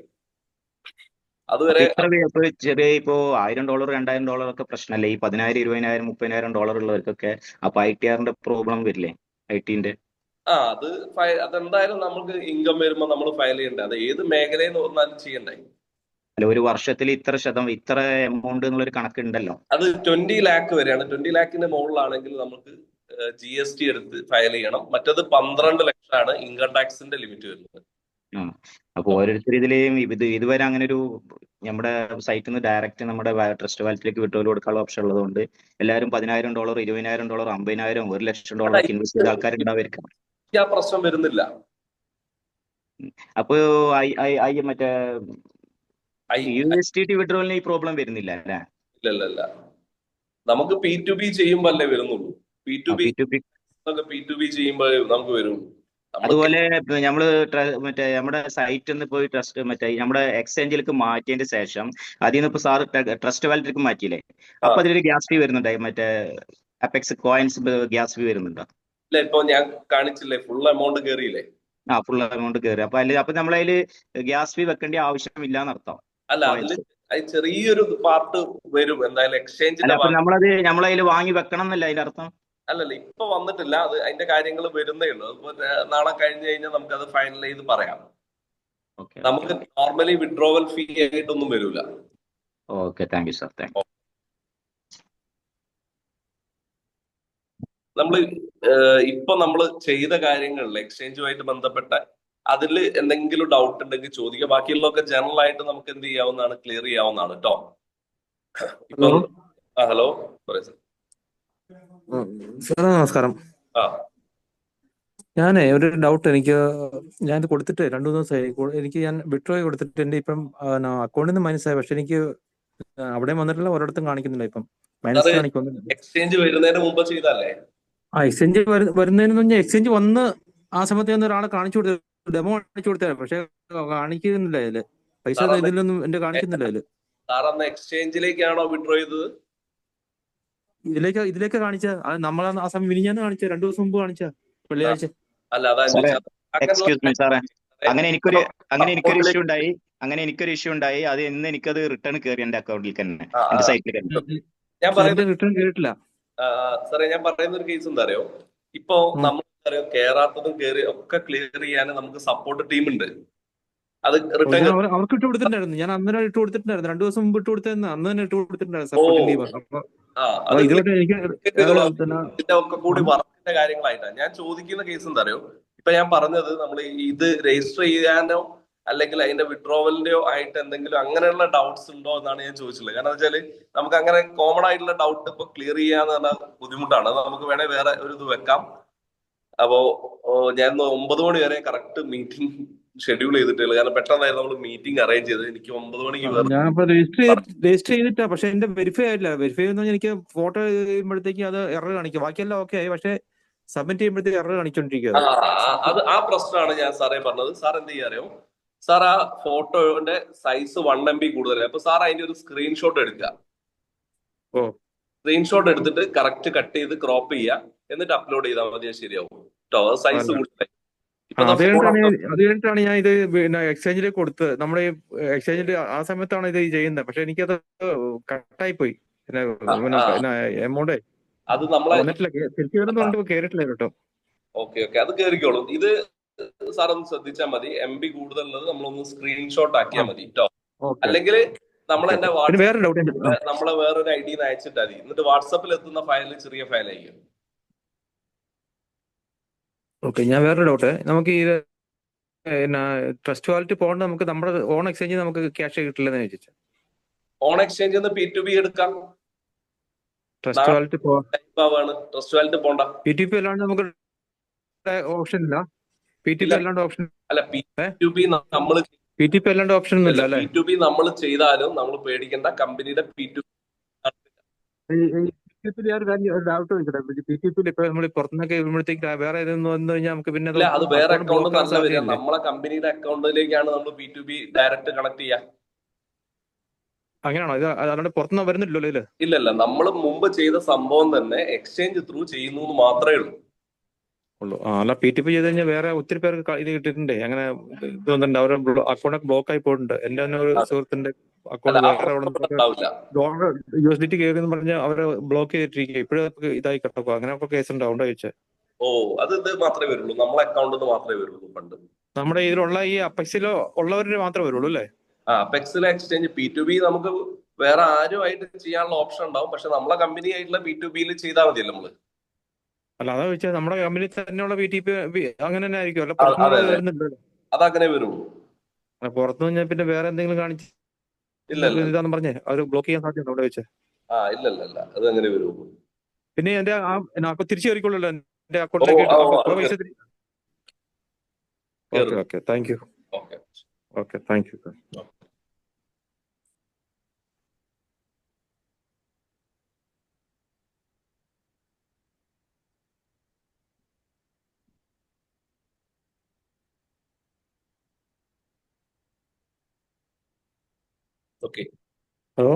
അതുവരെ ഇത്ര ഇപ്പൊ ചെറിയ ഇപ്പോ $1000 $2000 ഒക്കെ പ്രശ്നമല്ലേ? ഈ 10,000 20,000 $30,000 ഉള്ളവർക്കൊക്കെ അപ്പൊ ITRന്റെ പ്രോബ്ലം വരില്ലേ? ഐടിന്റെ അത് അതെന്തായാലും നമുക്ക് ഇൻകം വരുമ്പോൾ നമ്മൾ ഫയൽ ചെയ്യണ്ടേ. അത് ഏത് മേഖലയിൽ വന്നാലും ചെയ്യണ്ടേ. അല്ല, ഒരു വർഷത്തിൽ ഇത്ര എമൗണ്ട് എന്നുള്ളൊരു കണക്കുണ്ടല്ലോ. അത് 20 ലാക്ക് വരെയാണ്. 20 ലാക്കിന്റെ മുകളിലാണെങ്കിൽ നമുക്ക് GST എടുത്ത് ഫയൽ ചെയ്യണം. മറ്റത് 12 ലക്ഷമാണ് ഇൻകം ടാക്സിന്റെ ലിമിറ്റ് വരുന്നത്. അപ്പൊ ഓരോരുത്തർ ഇതിലെയും ഇതുവരെ അങ്ങനെ ഒരു നമ്മുടെ സൈറ്റിൽ നിന്ന് ഡയറക്റ്റ് നമ്മുടെ ട്രസ്റ്റ് വാലറ്റിലേക്ക് വിട്ടുപോലും കൊടുക്കാനുള്ള ഓപ്ഷൻ ഉള്ളതുകൊണ്ട് എല്ലാവരും $10,000 $20,000 $50,000 $1 ലക്ഷം ഒക്കെ ഇൻവെസ്റ്റ് ചെയ്ത ആൾക്കാരുണ്ടാവുമായിരിക്കും. ആ പ്രശ്നം വരുന്നില്ല. അപ്പൊ മറ്റേ USDT വിഡ്രോവലിന് ഈ പ്രോബ്ലം വരുന്നില്ല അല്ലേ? ഇല്ല, നമുക്ക് P2B ചെയ്യുമ്പോ അല്ലേ വരുന്നുള്ളൂ. P2B ചെയ്യുമ്പോ നമുക്ക് വരുള്ളൂ. അതുപോലെ നമ്മള് മറ്റേ നമ്മുടെ സൈറ്റിൽ നിന്ന് പോയി മറ്റേ നമ്മുടെ എക്സ്ചേഞ്ചിലേക്ക് മാറ്റിയതിന് ശേഷം അതിൽ നിന്ന് ഇപ്പൊ സാർ ട്രസ്റ്റ് വാലറ്റിലേക്ക് മാറ്റിയില്ലേ, അപ്പൊ അതിലൊരു ഗ്യാസ് ഫീ വരുന്നുണ്ടായി, മറ്റേ അപെക്സ് കോയിൻസ് ഗ്യാസ് ഫീ വരുന്നുണ്ടോ? ഇല്ല, ഇപ്പൊ ഞാൻ കാണിച്ചില്ലേ, ഫുൾ എമൗണ്ട് കയറിയില്ലേ? ഫുൾ എമൗണ്ട് കയറി. അപ്പൊ നമ്മളതില് ഗ്യാസ് ഫീ വെക്കേണ്ട ആവശ്യമില്ല എന്നർത്ഥം. അല്ല, അതില് ചെറിയൊരു പാർട്ട് വരും എന്തായാലും എക്സ്ചേഞ്ചിന്റെ. അപ്പൊ നമ്മളതിൽ വാങ്ങി വെക്കണം എന്നല്ല അതിന്റെ അർത്ഥം? അല്ലല്ല, ഇപ്പൊ വന്നിട്ടില്ല. അത് അതിന്റെ കാര്യങ്ങൾ വരുന്നേ ഉള്ളൂ. നാളെ കഴിഞ്ഞു കഴിഞ്ഞാൽ നമുക്ക് അത് ഫൈനൽ ചെയ്ത് പറയാം. നമുക്ക് നോർമലി വിഡ്രോവൽ ഫീ ആയിട്ടൊന്നും വരില്ല. Okay, thank you sir. നമ്മൾ ചെയ്ത കാര്യങ്ങളിൽ എക്സ്ചേഞ്ചുമായിട്ട് ബന്ധപ്പെട്ട അതിൽ എന്തെങ്കിലും ഡൗട്ട് ഉണ്ടെങ്കിൽ ചോദിക്കുക. ബാക്കിയുള്ളതൊക്കെ ജനറൽ ആയിട്ട് നമുക്ക് എന്ത് ചെയ്യാവുന്നതാണ്, ക്ലിയർ ചെയ്യാവുന്നതാണ് കേട്ടോ. ഇപ്പൊ ഹലോ സാർ നമസ്കാരം. ഞാനേ ഒരു ഡൗട്ട്, ഞാൻ ഇത് കൊടുത്തിട്ട് 2-3 ദിവസമായി. ഞാൻ വിഡ്രോ കൊടുത്തിട്ട് എന്റെ ഇപ്പം അക്കൗണ്ടിൽ നിന്ന് മൈനസായി, പക്ഷെ എനിക്ക് അവിടെ വന്നിട്ടില്ല, ഒരിടത്തും കാണിക്കുന്നില്ല. ഇപ്പം മൈനസ് കാണിക്കുന്നില്ല. എക്സ്ചേഞ്ച് വരുന്നതിന് മുമ്പ് ചെയ്തല്ലേ? എക്സ്ചേഞ്ച് വരുന്നതിന് മുന്നേ എക്സ്ചേഞ്ച് വന്ന് ആ സമയത്ത് ഞാൻ ഒരാളെ കാണിച്ചു കൊടുത്തു, ഡെമോ കാണിച്ചു കൊടുത്തേ, പക്ഷെ കാണിക്കുന്നില്ല അതില് പൈസ. ഇതിലൊന്നും എന്റെ കാണിക്കുന്നില്ല അതില്. എക്സ്ചേഞ്ചിലേക്കാണോ വിഡ്രോ ചെയ്തത്? ഇതിലേക്ക് കാണിച്ച നമ്മളെ ആ സമയം മിനിഞ്ഞാന്ന് കാണിച്ച, 2 ദിവസം മുമ്പ് കാണിച്ച, വെള്ളിയാഴ്ച. എക്സ്ക്യൂസ് മീ സാറേ, അങ്ങനെ എനിക്കൊരു ഇഷ്യൂ ഉണ്ടായി. അത് ഇന്ന് എനിക്കത് റിട്ടേൺ കയറി എന്റെ അക്കൗണ്ടിൽ തന്നെ, എന്റെ സൈറ്റിൽ തന്നെ. റിട്ടേൺ കേറിയിട്ടില്ല സാറേ. ഞാൻ പറയുന്ന ഒരു കേസ് എന്താ അറിയോ, ഇപ്പൊ നമുക്കറിയാം കേറാത്തതും കയറി ഒക്കെ ക്ലിയർ ചെയ്യാൻ നമുക്ക് സപ്പോർട്ട് ടീം ഉണ്ട്. അത് റിട്ടേൺ അവർക്ക് ഇട്ട് കൊടുത്തിട്ടുണ്ടായിരുന്നു. ഞാൻ അന്നേരം ഇട്ട് കൊടുത്തിട്ടുണ്ടായിരുന്നു, 2 ദിവസം മുമ്പ് ഇട്ട് കൊടുത്തിരുന്നു. അന്ന് തന്നെ ഇട്ട് കൊടുത്തിട്ടുണ്ടായിരുന്നു സപ്പോർട്ട് ടീം. ഇതിന്റെ ഒക്കെ കൂടി വർക്കിന്റെ കാര്യങ്ങളായിട്ടാണ് ഞാൻ ചോദിക്കുന്ന കേസ് എന്താ അറിയോ. ഇപ്പൊ ഞാൻ പറഞ്ഞത് നമ്മൾ ഇത് രജിസ്റ്റർ ചെയ്യാനോ അല്ലെങ്കിൽ അതിന്റെ വിഡ്രോവലിന്റെയോ ആയിട്ട് എന്തെങ്കിലും അങ്ങനെയുള്ള ഡൗട്ട്സ് ഉണ്ടോ എന്നാണ് ഞാൻ ചോദിച്ചിട്ടുള്ളത്. കാരണം വെച്ചാല് നമുക്ക് അങ്ങനെ കോമൺ ആയിട്ടുള്ള ഡൗട്ട് ഇപ്പൊ ക്ലിയർ ചെയ്യാന്ന് പറഞ്ഞാൽ ബുദ്ധിമുട്ടാണ്. നമുക്ക് വേണേ വേറെ ഒരു ഇത് വെക്കാം. അപ്പോ ഞാൻ 9 മണി വരെ കറക്റ്റ് മീറ്റിംഗ് ഷെഡ്യൂൾ ചെയ്തിട്ടുള്ളൂ. കാരണം പെട്ടെന്നായിരുന്നു നമ്മൾ മീറ്റിംഗ് അറേഞ്ച് ചെയ്തത്. എനിക്ക് 9 മണിക്ക് ഞാൻ രജിസ്റ്റർ ചെയ്തിട്ടാ, പക്ഷെ എന്റെ വെരിഫൈ ആയില്ല. വെരിഫൈ എന്ന് പറഞ്ഞാൽ എനിക്ക് ഫോട്ടോ ചെയ്യുമ്പോഴത്തേക്ക് അത് എറർ കാണിക്കും. ബാക്കിയെല്ലാം ഓക്കെ ആയി, പക്ഷെ സബ്മിറ്റ് ചെയ്യുമ്പോഴത്തേക്ക് എറർ കാണിച്ചോണ്ടിരിക്കുക. അത് ആ പ്രശ്നമാണ് ഞാൻ സാറേ പറഞ്ഞത്. സാർ എന്ത് ചെയ്യാറിയോ, സാർ ആ ഫോട്ടോയുടെ സൈസ് 1 MB കൂടുതലാണ്. അപ്പൊ സാർ അതിന്റെ ഒരു സ്ക്രീൻഷോട്ട് എടുക്കുക. സ്ക്രീൻഷോട്ട് എടുത്തിട്ട് കറക്റ്റ് കട്ട് ചെയ്ത് ക്രോപ്പ് ചെയ്യുക, എന്നിട്ട് അപ്ലോഡ് ചെയ്താൽ മതി. ശരിയാവും കേട്ടോ. സൈസ് കൂടുതലായി. അത് കഴിഞ്ഞിട്ടാണ് ഞാൻ ഇത് എക്സ്ചേഞ്ചിലേക്ക് കൊടുത്തത്. നമ്മുടെ എക്സ്ചേഞ്ചിൽ ആ സമയത്താണ് ഇത് ചെയ്യുന്നത്, പക്ഷെ എനിക്കത് കട്ടായി പോയി എമൗണ്ട്. അത് നമ്മളെ കേറിട്ടില്ല കേട്ടോ. ഓക്കെ, അത് കേറിക്കോളും. ഇത് സാർ ഒന്ന് ശ്രദ്ധിച്ചാൽ മതി. MB കൂടുതലുള്ളത് നമ്മളൊന്ന് സ്ക്രീൻഷോട്ട് ആക്കിയാൽ മതി കേട്ടോ. അല്ലെങ്കിൽ നമ്മളെന്റെ നമ്മളെ വേറൊരു ID അയച്ചിട്ടാൽ മതി. എന്നിട്ട് വാട്സാപ്പിൽ എത്തുന്ന ഫയൽ ചെറിയ ഫയൽ ആയിരിക്കും. ഓക്കെ, ഞാൻ വേറൊരു ഡൗട്ട്. നമുക്ക് ഇത് ട്രസ്റ്റ് വാലറ്റ് പോകേണ്ട, നമുക്ക് നമ്മുടെ ഓൺ എക്സ്ചേഞ്ച് നമുക്ക് ക്യാഷ് കിട്ടില്ലെന്ന് ചോദിച്ചു. ഓൺ എക്സ്ചേഞ്ച് P2B എടുക്കാം. ട്രസ്റ്റ് വാലറ്റ് ട്രസ്റ്റ് വാലറ്റ് പോണ്ട. P2P അല്ലാണ്ട് നമുക്ക് ഓപ്ഷൻ ഇല്ല. P2P അല്ലാണ്ട് ഓപ്ഷൻ അല്ല. P2P നമ്മൾ P2P അല്ലാണ്ട് ഓപ്ഷൻ ഒന്നും ഇല്ല അല്ലേ? P2P നമ്മൾ ചെയ്താലും നമ്മൾ പേടിക്കേണ്ട. കമ്പനിയുടെ P2P ഡൗട്ട് ചോദിക്കട്ടെ. P2P ഇപ്പൊ നമ്മൾ പുറത്തുനിന്നൊക്കെ വരുമ്പോഴത്തേക്ക് വേറെ ഏതെങ്കിലും വന്നു കഴിഞ്ഞാൽ നമുക്ക് പിന്നെ അത് വേറെ അക്കൗണ്ട് നല്ല വരിക. നമ്മളെ കമ്പനിയുടെ അക്കൗണ്ടിലേക്കാണ് നമ്മൾ P2P ഡയറക്റ്റ് കണക്ട് ചെയ്യുക. അങ്ങനെയാണോ? ഇത് അല്ലാണ്ട് പുറത്തുനിന്ന് വരുന്നില്ലല്ലോ ഇതില്? ഇല്ലല്ല, നമ്മൾ മുമ്പ് ചെയ്ത സംഭവം തന്നെ എക്സ്ചേഞ്ച് ത്രൂ ചെയ്യുന്നു മാത്രമേ ഉള്ളൂ. ഉള്ളൂ. അല്ല PTP ചെയ്ത് കഴിഞ്ഞാൽ വേറെ ഒത്തിരി പേർക്ക് ഇത് കിട്ടിയിട്ടുണ്ട്. അങ്ങനെ ഇത് വന്നിട്ടുണ്ട്. അവരുടെ അക്കൗണ്ട് ബ്ലോക്ക് ആയി പോയിട്ടുണ്ട്. എന്റെ തന്നെ ഒരു സുഹൃത്തിന്റെ അല്ല അക്കൗണ്ട് ആ വേറെ അവിടെ പ്രശ്നം ഉണ്ടാവില്ല. USDT കയറിയെന്ന് പറഞ്ഞ് അവരെ ബ്ലോക്ക് ചെയ്തിട്ടിരിക്കുക. ഇപ്പോഴും ഇതായി കിടക്കുക. അങ്ങനെയൊക്കെ കേസ് ഉണ്ട്. അതുകൊണ്ട് ചോദിച്ചത്. ഓ അത് ഇത് മാത്രമേ വരുള്ളൂ, നമ്മളെ അക്കൗണ്ടിൽ മാത്രമേ വരുള്ളൂ ഫണ്ട്. നമ്മുടെ ഇതിലുള്ള ഈ അപ്പെക്സിലോ ഉള്ളവര് മാത്രമേ വരുള്ളൂ അല്ലേ? അപ്പെക്സിലെ എക്സ്ചേഞ്ച് P2B നമുക്ക് വേറെ ആരുമായിട്ട് ചെയ്യാനുള്ള ഓപ്ഷൻ ഉണ്ടാവും. പക്ഷെ നമ്മളെ കമ്പനി ആയിട്ടുള്ള P2Bയിൽ ചെയ്താൽ മതിയല്ലോ നമ്മള്. അല്ല അതാ ചോദിച്ചാൽ നമ്മുടെ കമ്പനി തന്നെയുള്ള PTP അങ്ങനെ തന്നെ ആയിരിക്കും അല്ല? അതെ പുറത്തുനിന്ന് അതെ വരുന്നുണ്ട്. അതങ്ങനെ വരുള്ളൂ. പുറത്തു കഴിഞ്ഞാൽ പിന്നെ വേറെ എന്തെങ്കിലും കാണിച്ച് ഇല്ല ഇല്ല ഇതാന്ന് പറഞ്ഞേ അവർ ബ്ലോക്ക് ചെയ്യാൻ സാധ്യത അവിടെ വെച്ച്. ഇല്ല അത് അങ്ങനെ വരുള്ളൂ. പിന്നെ എന്റെ അപ്പൊ തിരിച്ചു കയറിക്കൊള്ളല്ലോ എന്റെ ഓ അക്കൗണ്ടിലേക്ക്. ഓ അപ്പൊ അത് പൈസ കേറും. Okay thank you. Okay okay thank you. Okay. Hello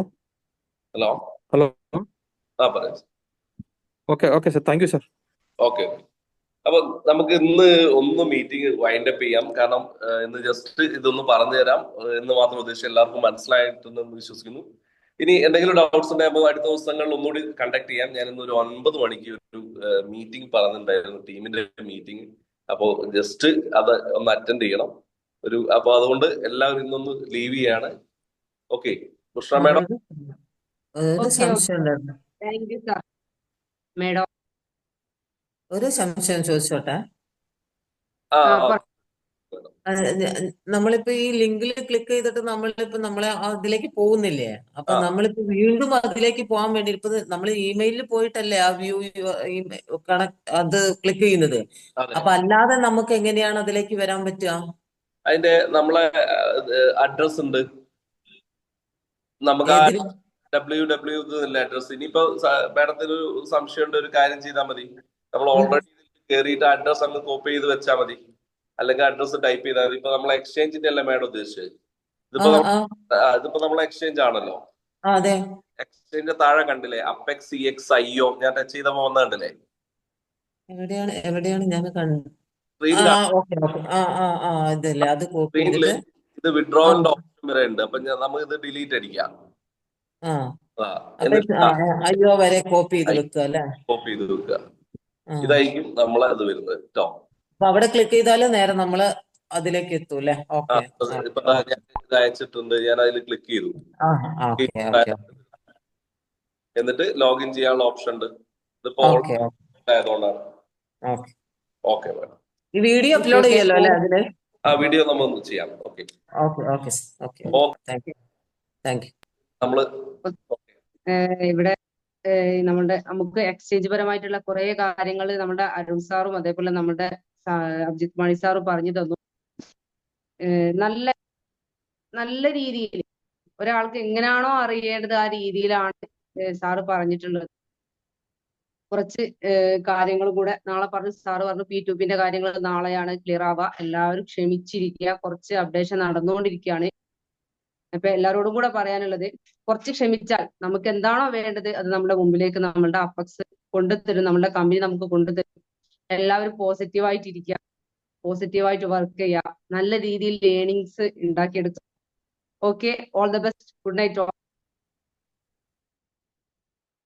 hello hello പറയാം. Okay sir, thank you sir. Okay. അപ്പൊ നമുക്ക് ഇന്ന് ഒന്ന് മീറ്റിംഗ് വൈൻഡ് അപ്പ് ചെയ്യാം. കാരണം ഇന്ന് ജസ്റ്റ് ഇതൊന്ന് പറഞ്ഞു തരാം എന്ന് മാത്രം ഉദ്ദേശിച്ച് എല്ലാവർക്കും മനസ്സിലായിട്ടുണ്ടെന്ന് വിശ്വസിക്കുന്നു. ഇനി എന്തെങ്കിലും ഡൗട്ട്സ് ഉണ്ടെങ്കിൽ അടുത്ത ദിവസങ്ങളിൽ ഒന്നുകൂടി കണ്ടക്ട് ചെയ്യാം. ഞാൻ ഇന്ന് ഒരു 9 മണിക്ക് ഒരു മീറ്റിംഗ് പറഞ്ഞിട്ടുണ്ടായിരുന്നു, ടീമിന്റെ മീറ്റിംഗ്. അപ്പോൾ ജസ്റ്റ് അത് ഒന്ന് അറ്റൻഡ് ചെയ്യണം. അപ്പൊ അതുകൊണ്ട് എല്ലാവരും ഇന്നൊന്ന് ലീവ് ചെയ്യാണ്. ഓക്കെ. കൃഷ്ണ മാഡം ഒരു സംശയം ഉണ്ടായിരുന്നു. Thank you sir. മേഡം ഒരു സംശയം ചോദിച്ചോട്ടെ. ആ നമ്മളിപ്പോ ഈ ലിങ്കിൽ ക്ലിക്ക് ചെയ്തിട്ട് നമ്മളെ അതിലേക്ക് പോകുന്നില്ലേ? അപ്പൊ നമ്മളിപ്പോ വീണ്ടും അതിലേക്ക് പോകാൻ വേണ്ടി ഇപ്പൊ നമ്മൾ ഇമെയിലിൽ പോയിട്ടല്ലേ ആ വ്യൂ അത് ക്ലിക്ക് ചെയ്യുന്നത്. അപ്പൊ അല്ലാതെ നമുക്ക് എങ്ങനെയാണ് അതിലേക്ക് വരാൻ പറ്റുക? അതിന്റെ നമ്മളെ അഡ്രസ് ഉണ്ട് നമുക്ക്. www address. ഇനിയിപ്പോ മാഡത്തിന് ഒരു സംശയമുണ്ട്, ഒരു കാര്യം ചെയ്താൽ മതി. നമ്മൾ ഓൾറെഡി കയറിയിട്ട് അഡ്രസ് അങ്ങ് കോപ്പി ചെയ്ത് വെച്ചാൽ മതി. അല്ലെങ്കിൽ അഡ്രസ് ടൈപ്പ് ചെയ്താൽ മതി. ഇപ്പൊ നമ്മളെ എക്സ്ചേഞ്ചിന്റെ അല്ലേ മാഡം ഉദ്ദേശിച്ചത്? ഇതിപ്പോ നമ്മളെ എക്സ്ചേഞ്ച് ആണല്ലോ. എക്സ്ചേഞ്ച് താഴെ കണ്ടില്ലേ അപ്പെക്സ് CXIO ഞാൻ ടച്ച് ചെയ്ത പോകുന്ന കണ്ടില്ലേ? എവിടെയാണ് ഞാൻ കണ്ടത്? ഇതല്ലേ, അത് കോപ്പി ചെയ്തിട്ട് ഇത് വിഡ്രോവലിന്റെ ഓപ്ഷൻ വരെ ഉണ്ട്. അപ്പൊ നമുക്ക് ഇത് ഡിലീറ്റ് അടിക്കാം. അയ്യോ വരെ കോപ്പി ചെയ്ത് വെക്കുക അല്ലെ? കോപ്പി ചെയ്ത് വെക്കുക. ഇതായിരിക്കും നമ്മളെ അത് വരുന്നത് കേട്ടോ. അപ്പൊ അവിടെ ക്ലിക്ക് ചെയ്താല് നേരെ നമ്മള് അതിലേക്ക് എത്തും അല്ലെ? ഓക്കെ. ഇപ്പൊ ഞാൻ ഇത് അയച്ചിട്ടുണ്ട്, ഞാൻ അതിൽ ക്ലിക്ക് ചെയ്തു. എന്നിട്ട് ലോഗിൻ ചെയ്യാനുള്ള ഓപ്ഷൻ ഉണ്ട്. ഇതിപ്പോ ആയതുകൊണ്ടാണ്. Okay madam. ഈ വീഡിയോ അപ്ലോഡ് ചെയ്യല്ലോ അല്ലെ അതില്? വീഡിയോ നമ്മൾ ചെയ്യാം. ഓക്കെ. നമ്മള് ഇവിടെ നമുക്ക് എക്സ്ചേഞ്ച് പരമായിട്ടുള്ള കുറെ കാര്യങ്ങൾ നമ്മുടെ അരുൺ സാറും അതേപോലെ നമ്മുടെ അഭിജിത്ത് മണി സാറും പറഞ്ഞു തന്നു. നല്ല നല്ല രീതിയിൽ ഒരാൾക്ക് എങ്ങനെയാണോ അറിയേണ്ടത് ആ രീതിയിലാണ് സാറ് പറഞ്ഞിട്ടുള്ളത്. കുറച്ച് കാര്യങ്ങൾ കൂടെ നാളെ പറഞ്ഞു. സാറ് പറഞ്ഞു P2Bന്റെ കാര്യങ്ങൾ നാളെയാണ് ക്ലിയർ ആവുക. എല്ലാവരും ക്ഷമിച്ചിരിക്കുക. കുറച്ച് അപ്ഡേഷൻ നടന്നുകൊണ്ടിരിക്കുകയാണ്. അപ്പൊ എല്ലാവരോടും കൂടെ പറയാനുള്ളത്, കുറച്ച് ക്ഷമിച്ചാൽ നമുക്ക് എന്താണോ വേണ്ടത് അത് നമ്മുടെ മുമ്പിലേക്ക് നമ്മളുടെ അപ്പെക്സ് കൊണ്ടുതരും, നമ്മുടെ കമ്പനി നമുക്ക് കൊണ്ടുതരും. എല്ലാവരും പോസിറ്റീവായിട്ടിരിക്കുക, പോസിറ്റീവായിട്ട് വർക്ക് ചെയ്യുക, നല്ല രീതിയിൽ ലേണിങ്സ് ഉണ്ടാക്കിയെടുക്കുക. Okay, all the best. Good night.